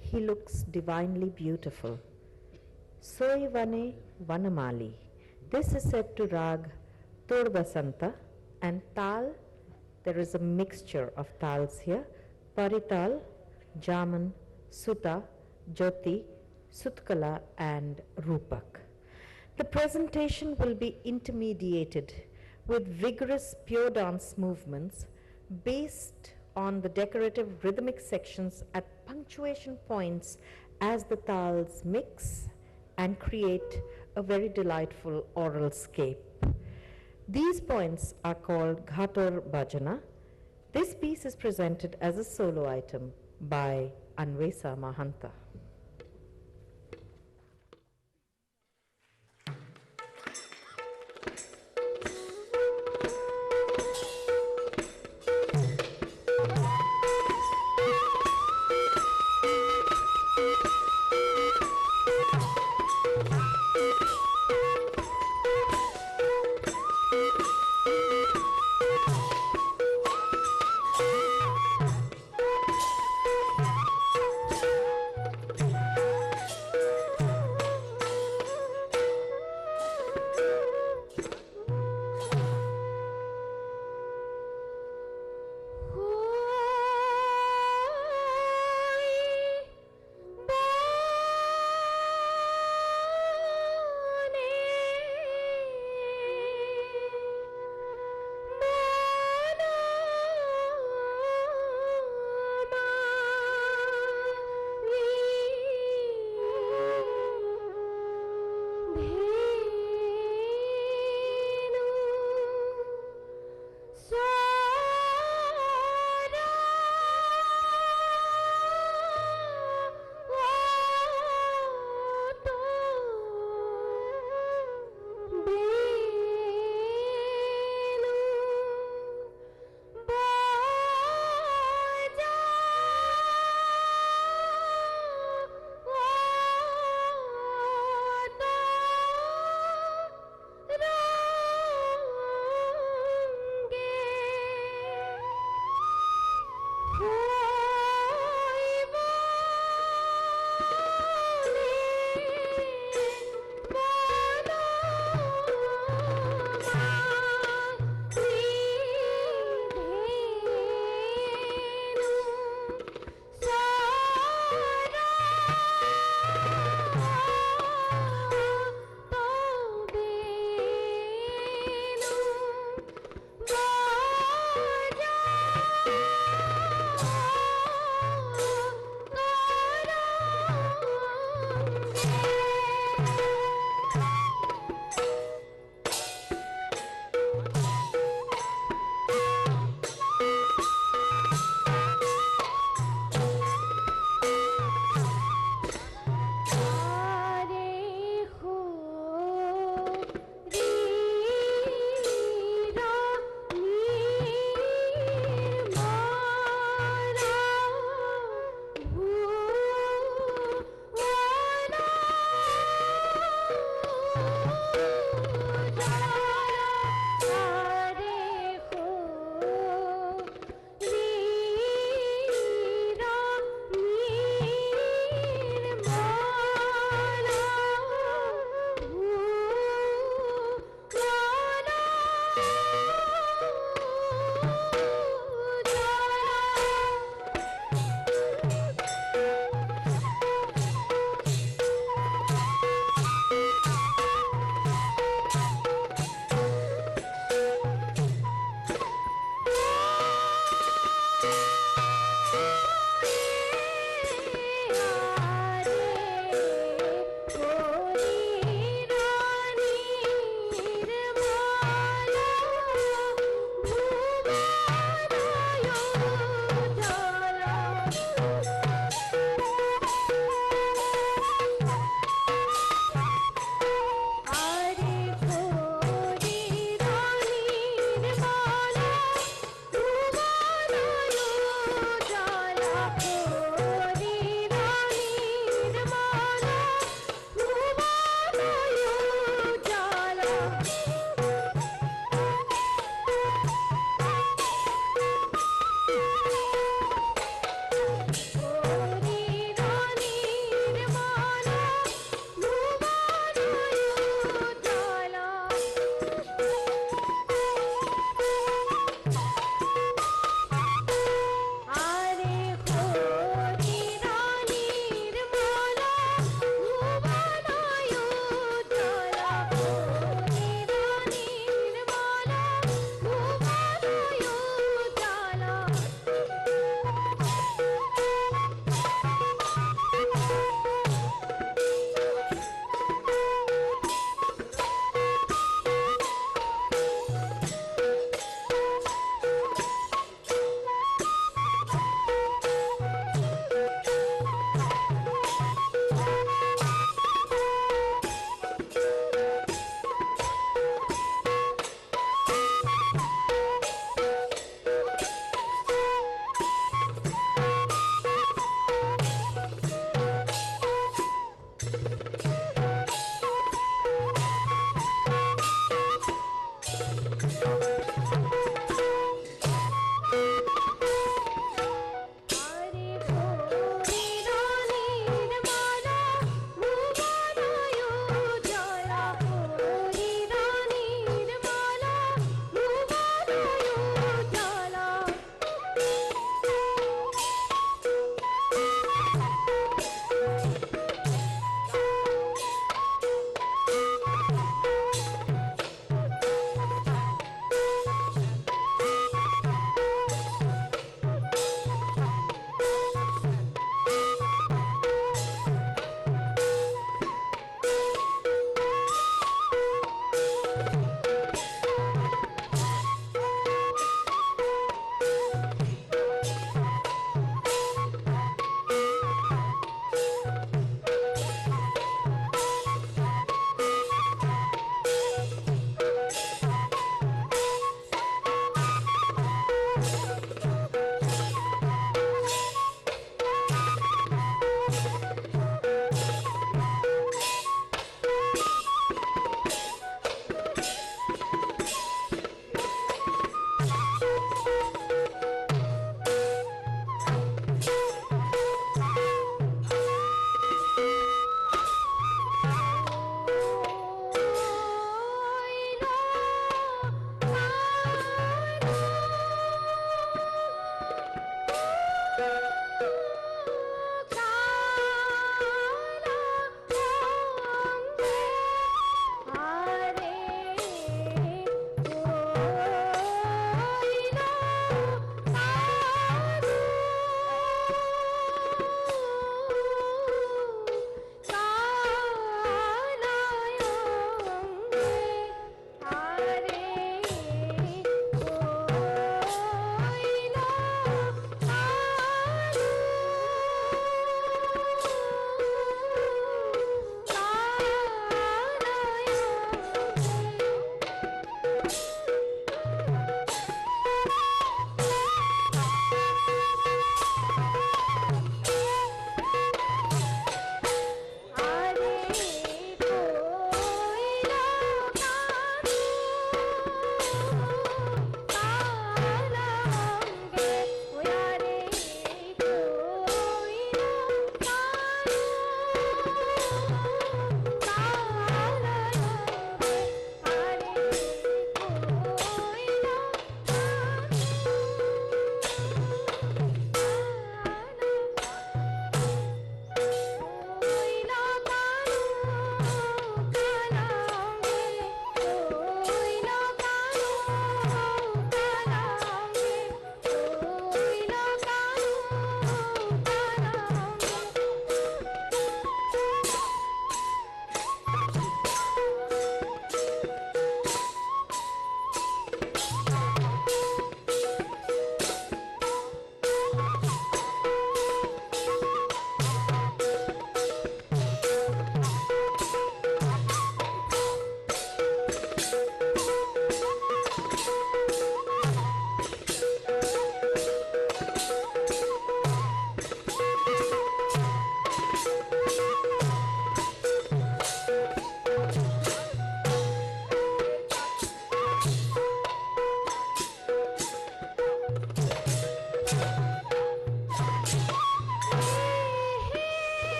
he looks divinely beautiful. Soi vane vanamali. This is said to rag Tur Basanta, and tal, there is a mixture of tals here, Parital, Jaman, Suta, Jyoti, Sutkala and Rupak. The presentation will be intermediated with vigorous pure dance movements based on the decorative rhythmic sections at punctuation points as the tals mix and create a very delightful oral scape. These points are called Ghator Bhajana. This piece is presented as a solo item by Anvesa Mahanta.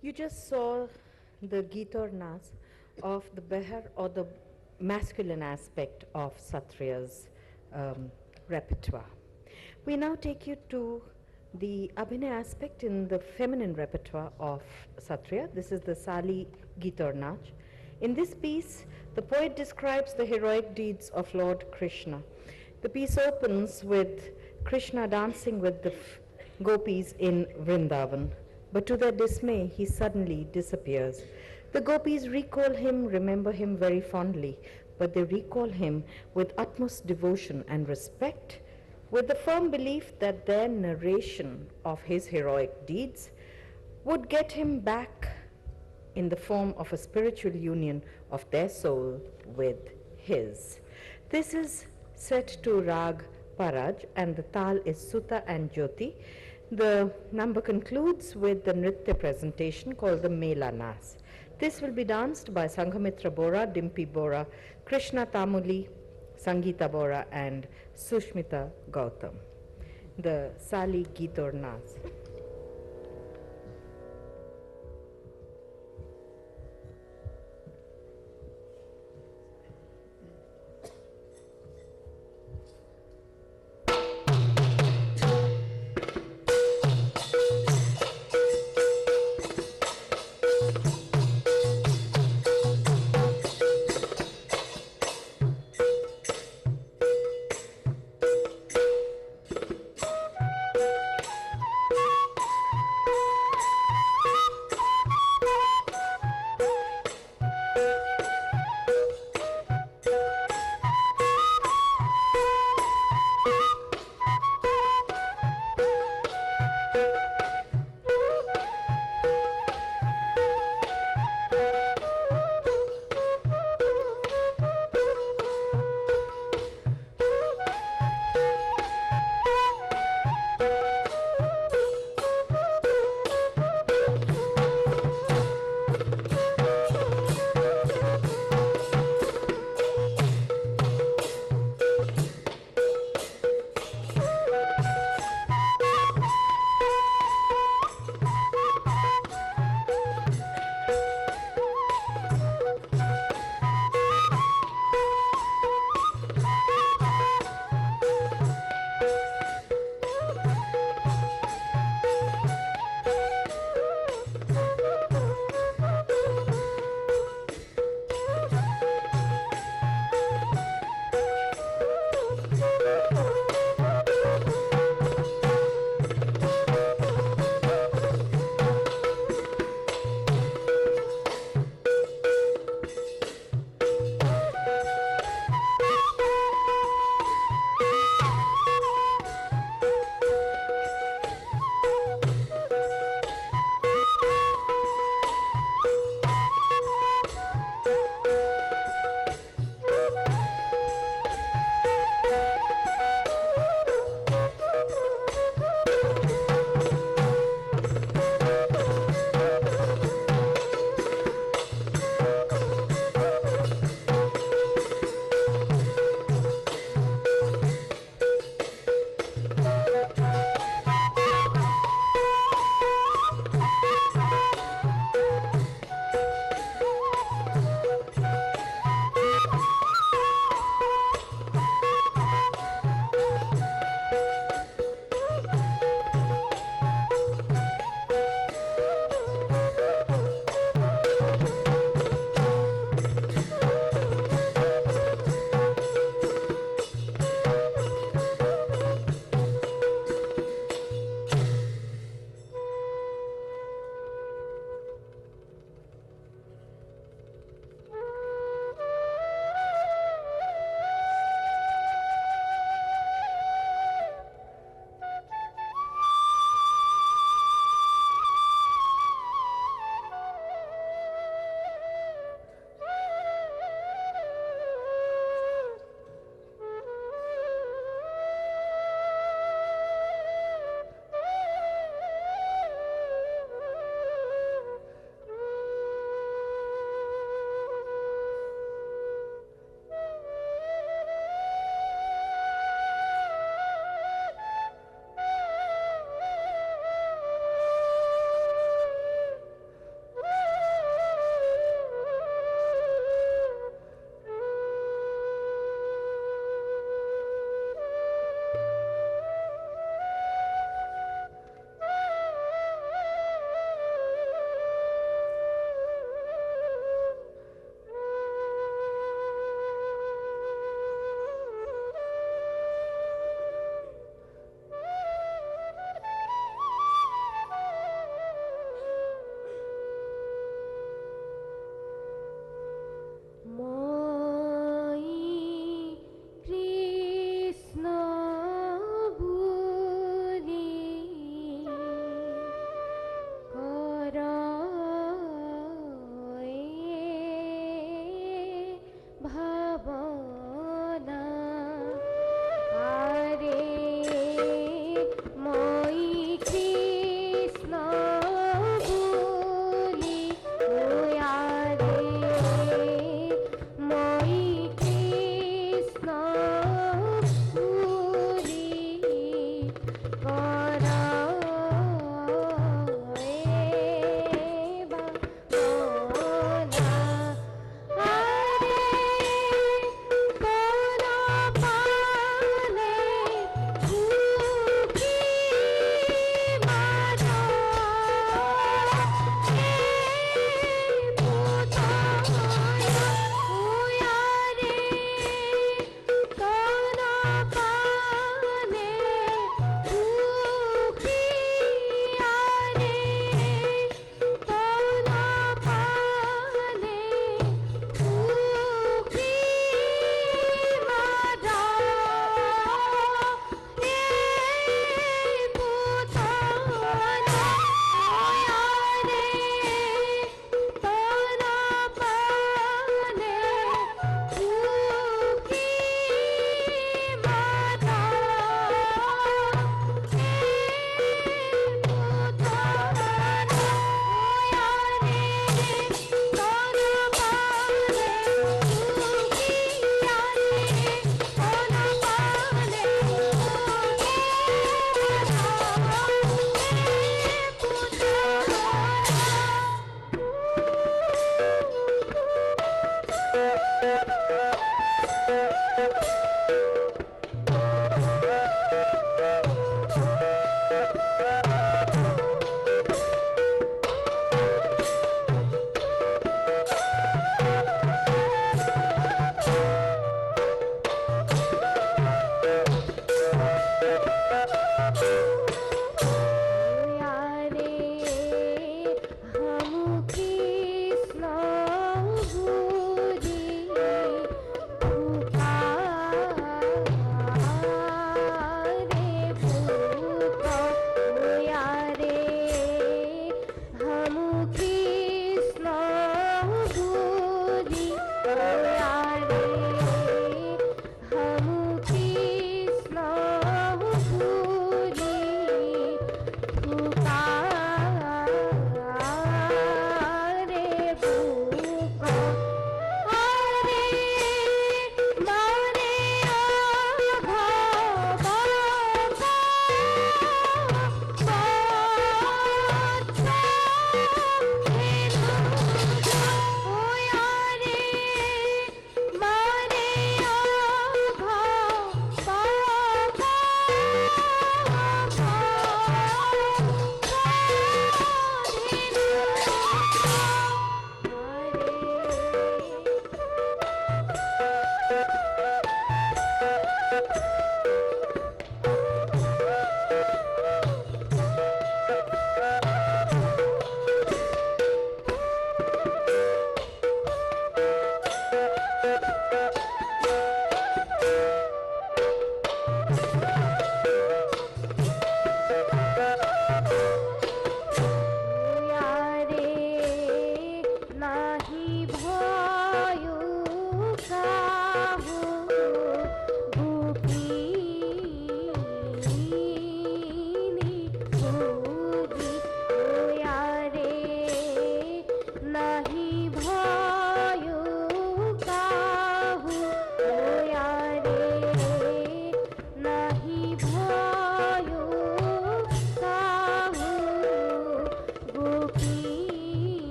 You just saw the Geet or Nas of the Behar, or the masculine aspect of Sattriya's repertoire. We now take you to the Abhinay aspect in the feminine repertoire of Sattriya. This is the Sali Geet or Nach. In this piece, the poet describes the heroic deeds of Lord Krishna. The piece opens with Krishna dancing with the gopis in Vrindavan. But to their dismay, he suddenly disappears. The gopis recall him, remember him very fondly, but they recall him with utmost devotion and respect, with the firm belief that their narration of his heroic deeds would get him back in the form of a spiritual union of their soul with his. This is set to Rag Paraj, and the tal is Suta and Jyoti. The number concludes with the Nritya presentation called the Mela Nas. This will be danced by Sanghamitra Bora, Dimpy Bora, Krishna Tamuli, Sangeeta Bora, and Sushmita Gautam. The Sali Gitor Naz.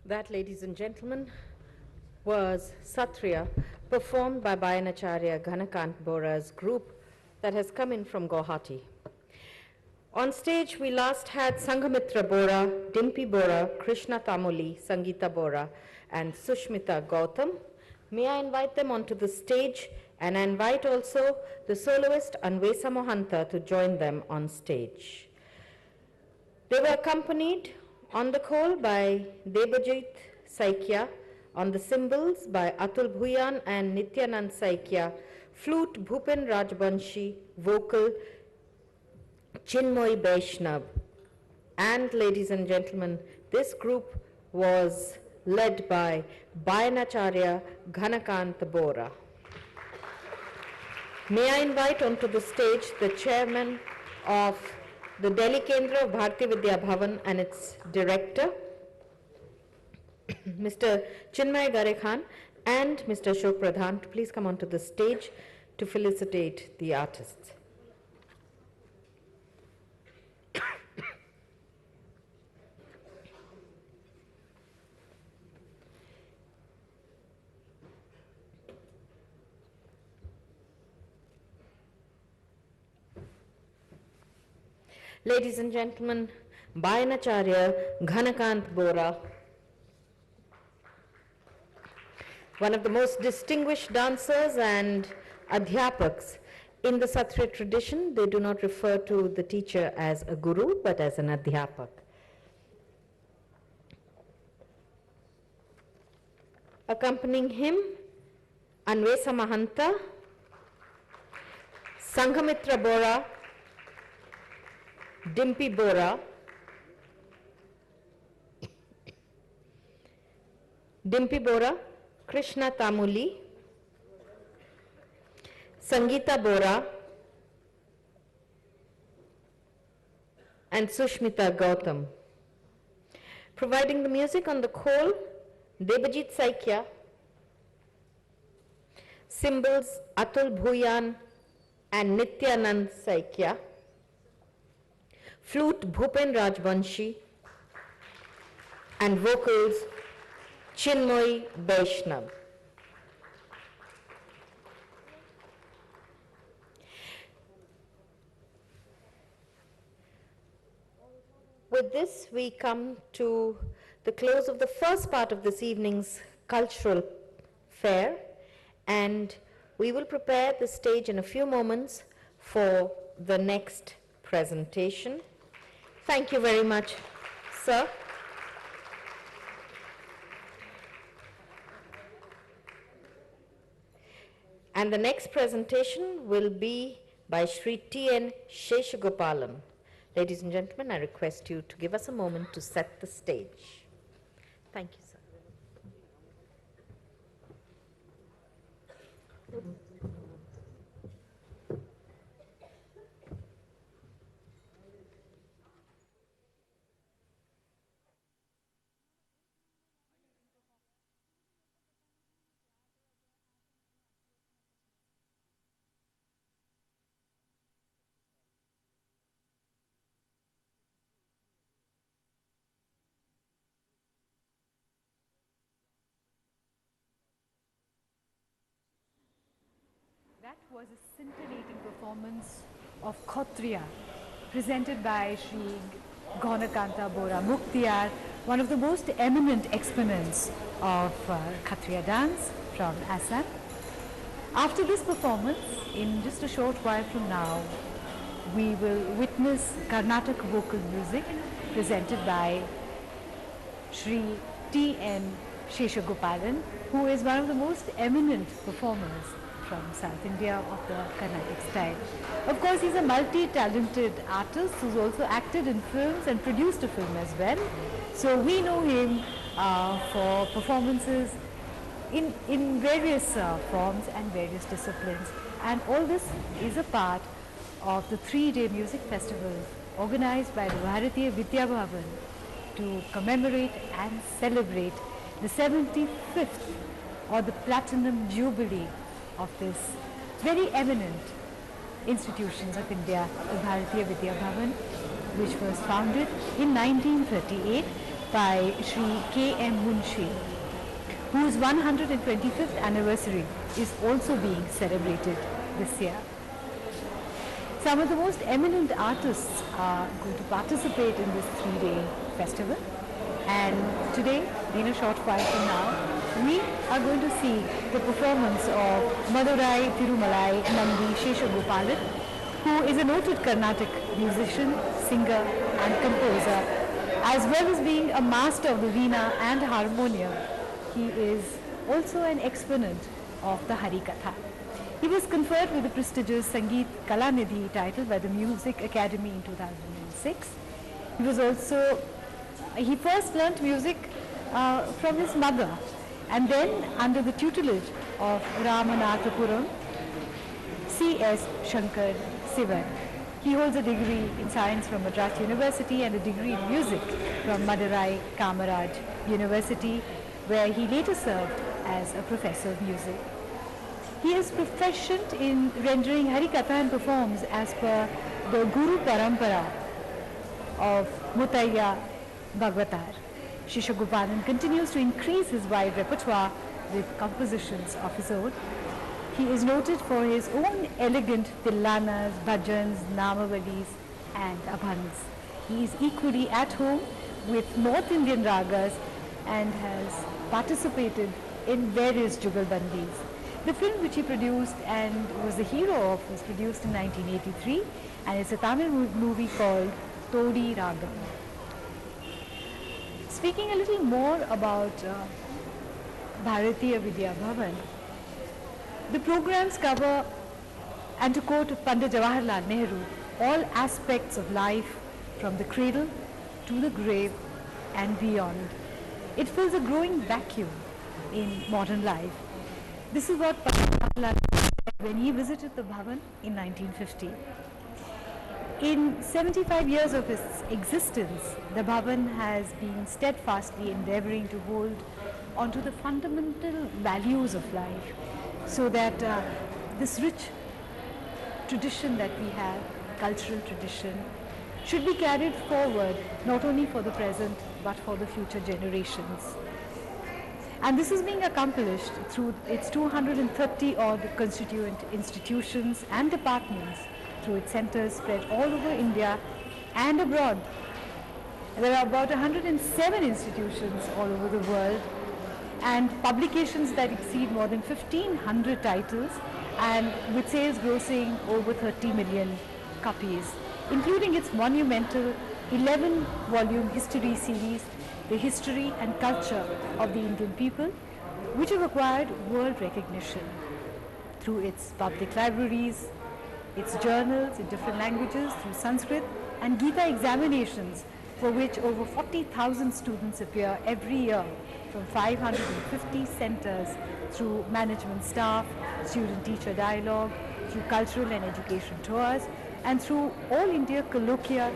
That, ladies and gentlemen, was Sattirya, performed by Bayanacharya Ghanakant Bora's group that has come in from Guwahati. On stage, we last had Sanghamitra Bora, Dimpy Bora, Krishna Tamuli, Sangeeta Bora, and Sushmita Gautam. May I invite them onto the stage, and I invite also the soloist Anvesa Mohanta to join them on stage. They were accompanied on the khol by Debajit Saikia, on the cymbals by Atul Bhuyan and Nityanand Saikia, flute Bhupen Rajbanshi, vocal Chinmoy Vaishnav. And ladies and gentlemen, this group was led by Bayanacharya Ghanakant Bora. May I invite onto the stage the chairman of the Delhi Kendra of Bhartiya Vidya Bhavan and its director, Mr. Chinmay Garekhan and Mr. Ashok Pradhan, to please come onto the stage to felicitate the artists. Ladies and gentlemen, Bayanacharya Ghanakant Bora, one of the most distinguished dancers and adhyapaks in the Sattriya tradition. They do not refer to the teacher as a guru, but as an adhyapak. Accompanying him, Anvesa Mahanta, Sanghamitra Bora, Dimpy Bora, Krishna Tamuli, Sangeeta Bora, and Sushmita Gautam. Providing the music on the khol, Debajit Saikia, cymbals Atul Bhuyan and Nityanand Saikia, flute Bhupen Rajbanshi, and vocals Chinmoy Vaishnav. With this, we come to the close of the first part of this evening's cultural fair, and we will prepare the stage in a few moments for the next presentation. Thank you very much, sir. And the next presentation will be by Shri T.N. Sheshagopalan. Ladies and gentlemen, I request you to give us a moment to set the stage. Thank you, sir. That was a scintillating performance of Kshatriya, presented by Sri Gaunakanta Bora Muktiyar, one of the most eminent exponents of Kshatriya dance from Assam. After this performance, in just a short while from now, we will witness Carnatic vocal music presented by Sri T.N. Sheshagopalan, who is one of the most eminent performers from South India of the Carnatic style. Of course, he's a multi-talented artist who's also acted in films and produced a film as well. So we know him for performances in various forms and various disciplines. And all this is a part of the 3-day music festival organized by the Bhartiya Vidya Bhawan to commemorate and celebrate the 75th or the Platinum Jubilee of this very eminent institutions of India, the Bhartiya Vidya Bhawan, which was founded in 1938 by Sri K.M. Munshi, whose 125th anniversary is also being celebrated this year. Some of the most eminent artists are going to participate in this 3-day festival, and today, in a short while from now, we are going to see the performance of Madurai Tirumalai Nandi Sheshagopalan, who is a noted Carnatic musician, singer and composer, as well as being a master of the veena and harmonium. He is also an exponent of the Harikatha. He was conferred with the prestigious Sangeet Kalanidhi title by the Music Academy in 2006. He first learnt music from his mother, and then under the tutelage of Ramanathapuram C.S. Shankar Sivan. He holds a degree in science from Madras University and a degree in music from Madurai Kamaraj University, where he later served as a professor of music. He is proficient in rendering Harikatha and performs as per the Guru Parampara of Mutaya Bhagavatar. Sheshagopalan continues to increase his wide repertoire with compositions of his own. He is noted for his own elegant tillanas, bhajans, namavalis and abhans. He is equally at home with North Indian ragas and has participated in various jugalbandis. The film which he produced and was the hero of was produced in 1983, and it's a Tamil movie called Todi Ragam. Speaking a little more about Bhartiya Vidya Bhavan, the programs cover, and to quote Pandit Jawaharlal Nehru, all aspects of life from the cradle to the grave and beyond. It fills a growing vacuum in modern life. This is what Pandit Jawaharlal said when he visited the Bhavan in 1950. In 75 years of its existence, the Bhavan has been steadfastly endeavoring to hold onto the fundamental values of life, so that this rich tradition that we have, cultural tradition, should be carried forward not only for the present but for the future generations. And this is being accomplished through its 230 odd constituent institutions and departments, through its centers spread all over India and abroad. There are about 107 institutions all over the world, and publications that exceed more than 1,500 titles, and with sales grossing over 30 million copies, including its monumental 11-volume history series, The History and Culture of the Indian People, which have acquired world recognition through its public libraries, its journals in different languages through Sanskrit, and Gita examinations for which over 40,000 students appear every year from 550 centers through management staff, student-teacher dialogue, through cultural and education tours, and through all India colloquia,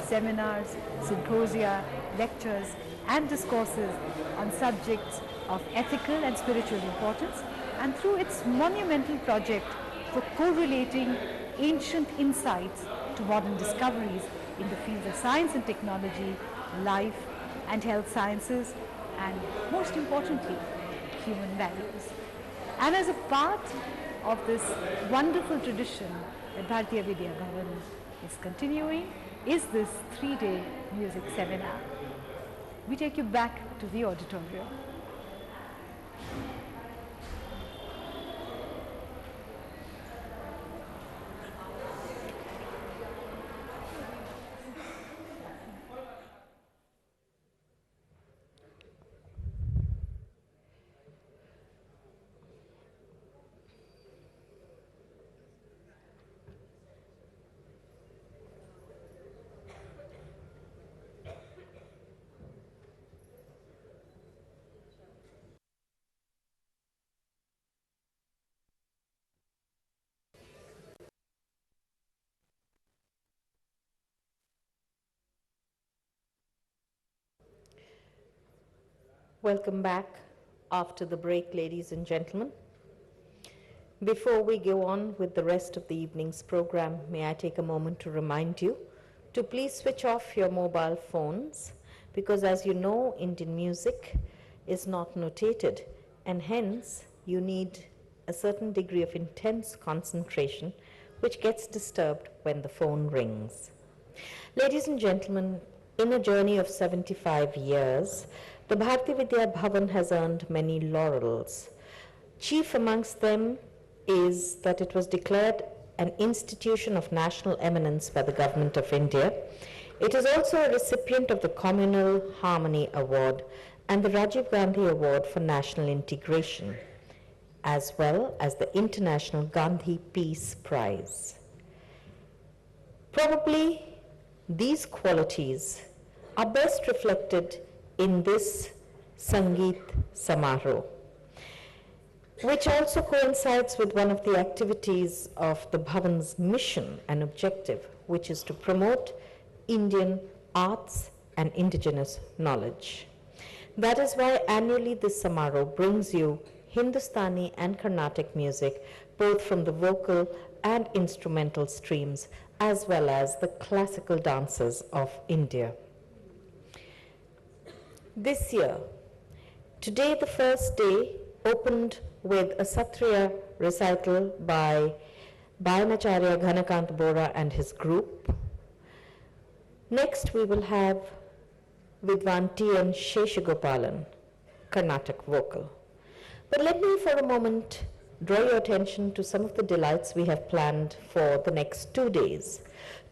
seminars, symposia, lectures, and discourses on subjects of ethical and spiritual importance, and through its monumental project for correlating ancient insights to modern discoveries in the fields of science and technology, life and health sciences, and most importantly, human values. And as a part of this wonderful tradition that Bhartiya Vidya Bhawan is continuing is this 3-day music seminar. We take you back to the auditorium. Welcome back after the break, ladies and gentlemen. Before we go on with the rest of the evening's program, may I take a moment to remind you to please switch off your mobile phones, because as you know, Indian music is not notated, and hence you need a certain degree of intense concentration, which gets disturbed when the phone rings. Ladies and gentlemen, in a journey of 75 years, the Bhartiya Vidya Bhavan has earned many laurels. Chief amongst them is that it was declared an institution of national eminence by the Government of India. It is also a recipient of the Communal Harmony Award and the Rajiv Gandhi Award for National Integration, as well as the International Gandhi Peace Prize. Probably these qualities are best reflected in this Sangeet Samaroh, which also coincides with one of the activities of the Bhavan's mission and objective, which is to promote Indian arts and indigenous knowledge. That is why annually this Samaroh brings you Hindustani and Carnatic music, both from the vocal and instrumental streams, as well as the classical dances of India. This year, today the first day opened with a Sattirya recital by Bhayanacharya Ghanakant Bora and his group. Next we will have Vidwan T.N. Sheshagopalan, Carnatic vocal. But let me for a moment draw your attention to some of the delights we have planned for the next 2 days.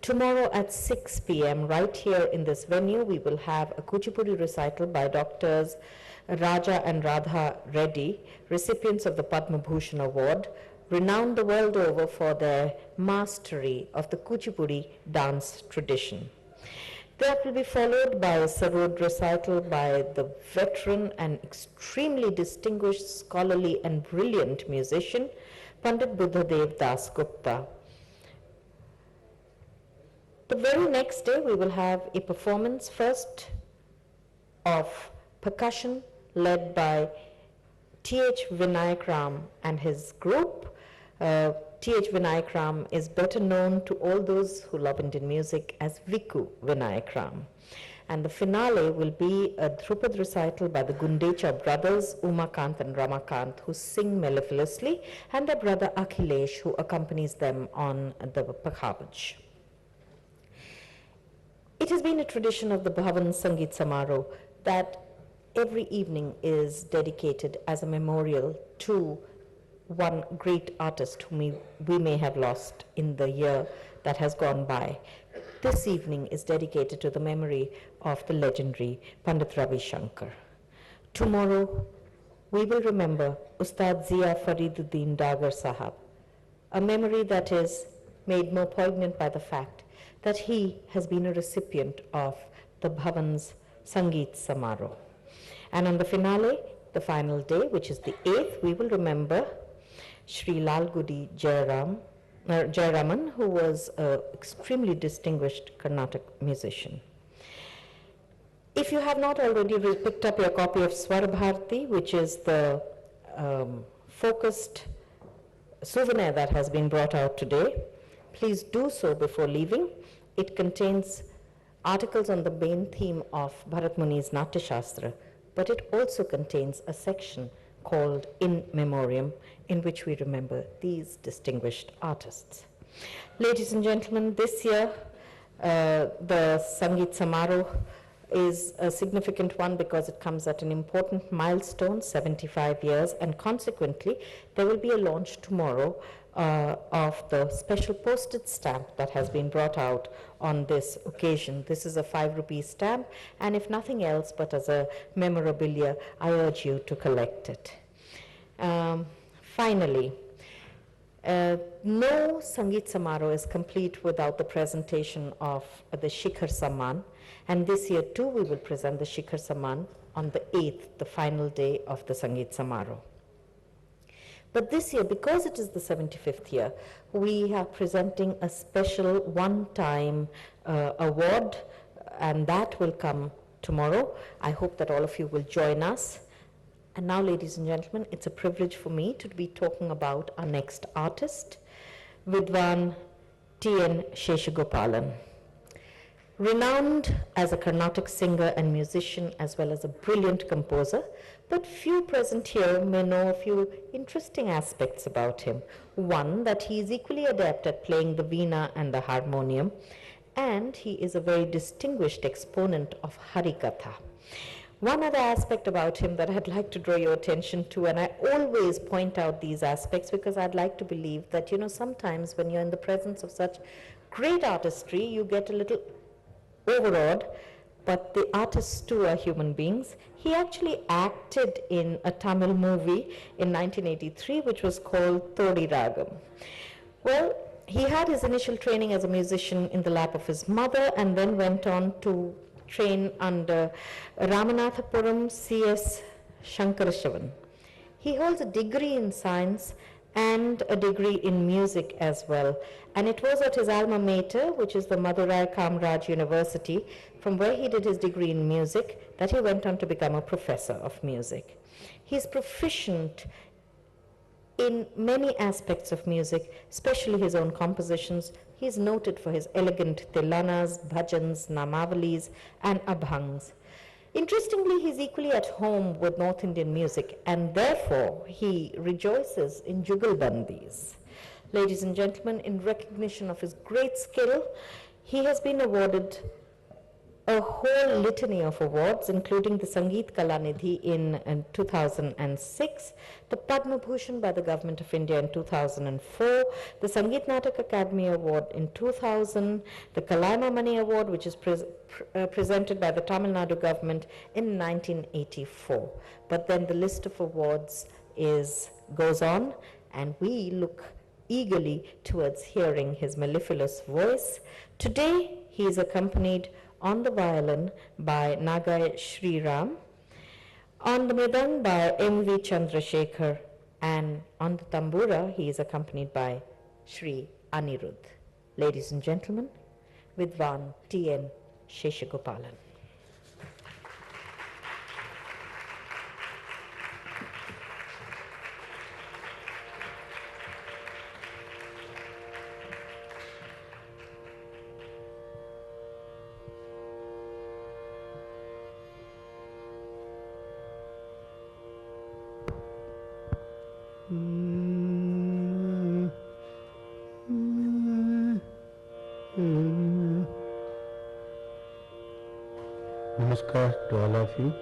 Tomorrow at 6 p.m. right here in this venue, we will have a Kuchipudi recital by Doctors Raja and Radha Reddy, recipients of the Padma Bhushan Award, renowned the world over for their mastery of the Kuchipudi dance tradition. That will be followed by a Sarod recital by the veteran and extremely distinguished scholarly and brilliant musician, Pandit Buddhadev Das Gupta. The very next day we will have a performance first of percussion led by T.H. Vinayak Ram and his group. T.H. Vinayak Ram is better known to all those who love Indian music as Viku Vinayak Ram. And the finale will be a Dhrupad recital by the Gundecha brothers, Umakant and Ramakant, who sing mellifluously, and their brother Akhilesh, who accompanies them on the pakhabaj. It has been a tradition of the Bhavan Sangeet Samaroh that every evening is dedicated as a memorial to one great artist whom we may have lost in the year that has gone by. This evening is dedicated to the memory of the legendary Pandit Ravi Shankar. Tomorrow, we will remember Ustad Zia Fariduddin Dagar Sahab, a memory that is made more poignant by the fact that he has been a recipient of the Bhavan's Sangeet Samaroh. And on the finale, the final day, which is the 8th, we will remember Sri Lalgudi Jayaraman, who was an extremely distinguished Carnatic musician. If you have not already picked up your copy of Swar Bharti, which is the focused souvenir that has been brought out today, please do so before leaving. It contains articles on the main theme of Bharat Muni's Natya Shastra, but it also contains a section called In Memoriam, in which we remember these distinguished artists. Ladies and gentlemen, this year the Sangeet Samaroh is a significant one because it comes at an important milestone, 75 years, and consequently there will be a launch tomorrow of the special postage stamp that has been brought out on this occasion. This is a 5 rupee stamp, and if nothing else but as a memorabilia, I urge you to collect it. Finally, no Sangeet Samaroh is complete without the presentation of the Shikhar Samman, and this year too we will present the Shikhar Samman on the 8th, the final day of the Sangeet Samaroh. But this year, because it is the 75th year, we are presenting a special one-time award, and that will come tomorrow. I hope that all of you will join us. And now, ladies and gentlemen, it's a privilege for me to be talking about our next artist, Vidwan T.N. Sheshagopalan. Renowned as a Carnatic singer and musician, as well as a brilliant composer, but few present here may know a few interesting aspects about him. One, that he is equally adept at playing the veena and the harmonium, and he is a very distinguished exponent of Harikatha. One other aspect about him that I'd like to draw your attention to, and I always point out these aspects because I'd like to believe that, sometimes when you're in the presence of such great artistry, you get a little overawed, but the artists too are human beings. He actually acted in a Tamil movie in 1983, which was called Thodi Ragam. Well, he had his initial training as a musician in the lap of his mother, and then went on to train under Ramanathapuram C.S. Shankarashavan. He holds a degree in science and a degree in music as well. And it was at his alma mater, which is the Madurai Kamraj University, from where he did his degree in music, that he went on to become a professor of music. He's proficient in many aspects of music, especially his own compositions. He is noted for his elegant tilanas, bhajans, namavalis, and abhangs. Interestingly, he's equally at home with North Indian music, and therefore he rejoices in jugalbandis. Ladies and gentlemen, in recognition of his great skill, he has been awarded a whole litany of awards, including the Sangeet Kalanidhi in 2006, the Padma Bhushan by the Government of India in 2004, the Sangeet Natak Academy Award in 2000, the Kalaimamani Award, which is presented by the Tamil Nadu government in 1984. But then the list of awards goes on, and we look eagerly towards hearing his mellifluous voice. Today, he is accompanied on the violin by Nagai Sriram, on the mridang by M.V. Chandrasekhar, and on the tambura he is accompanied by Sri Anirudh. Ladies and gentlemen, Vidwan T.N. Sheshagopalan. Namaskar to all of you.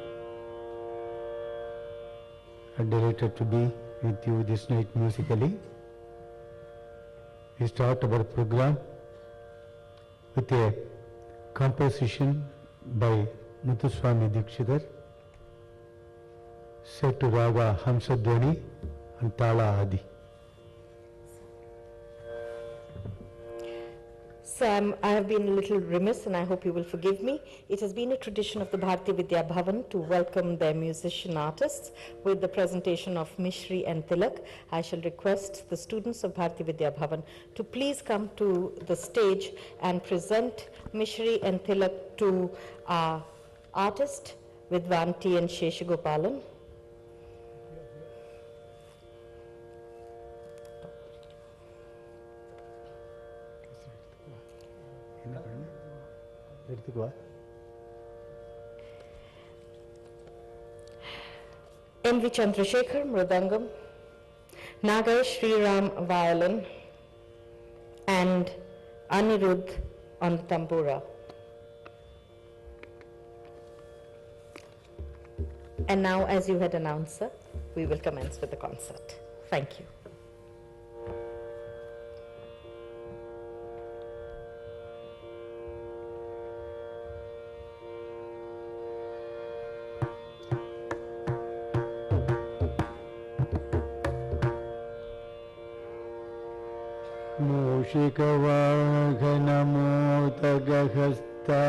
I'm delighted to be with you this night musically. We start our program with a composition by Muthuswami Dikshidhar, set to Raga Hamsadhwani and Tala Adi. So I have been a little remiss, and I hope you will forgive me. It has been a tradition of the Bhartiya Vidya Bhawan to welcome their musician artists with the presentation of Mishri and Tilak. I shall request the students of Bhartiya Vidya Bhawan to please come to the stage and present Mishri and Tilak to our artist, Vidwanti and Sheshagopalan. M.V. Chandrasekhar, Mridangam, Nagai Sriram, violin, and Anirudh on tambura. And now, as you had announced, sir, we will commence with the concert. Thank you. मूषिकवाहनमोदगहस्ता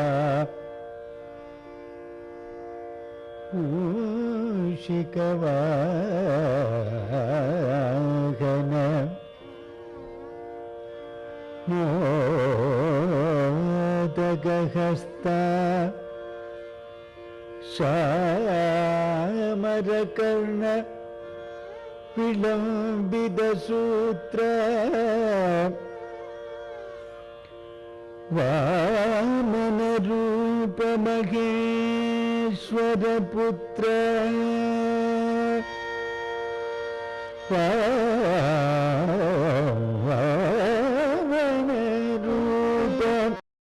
मूषिकवाहन मोदगहस्ता श्यामरकर्ण विलम्बितसूत्र वामनरूपमहेश्वरपुत्र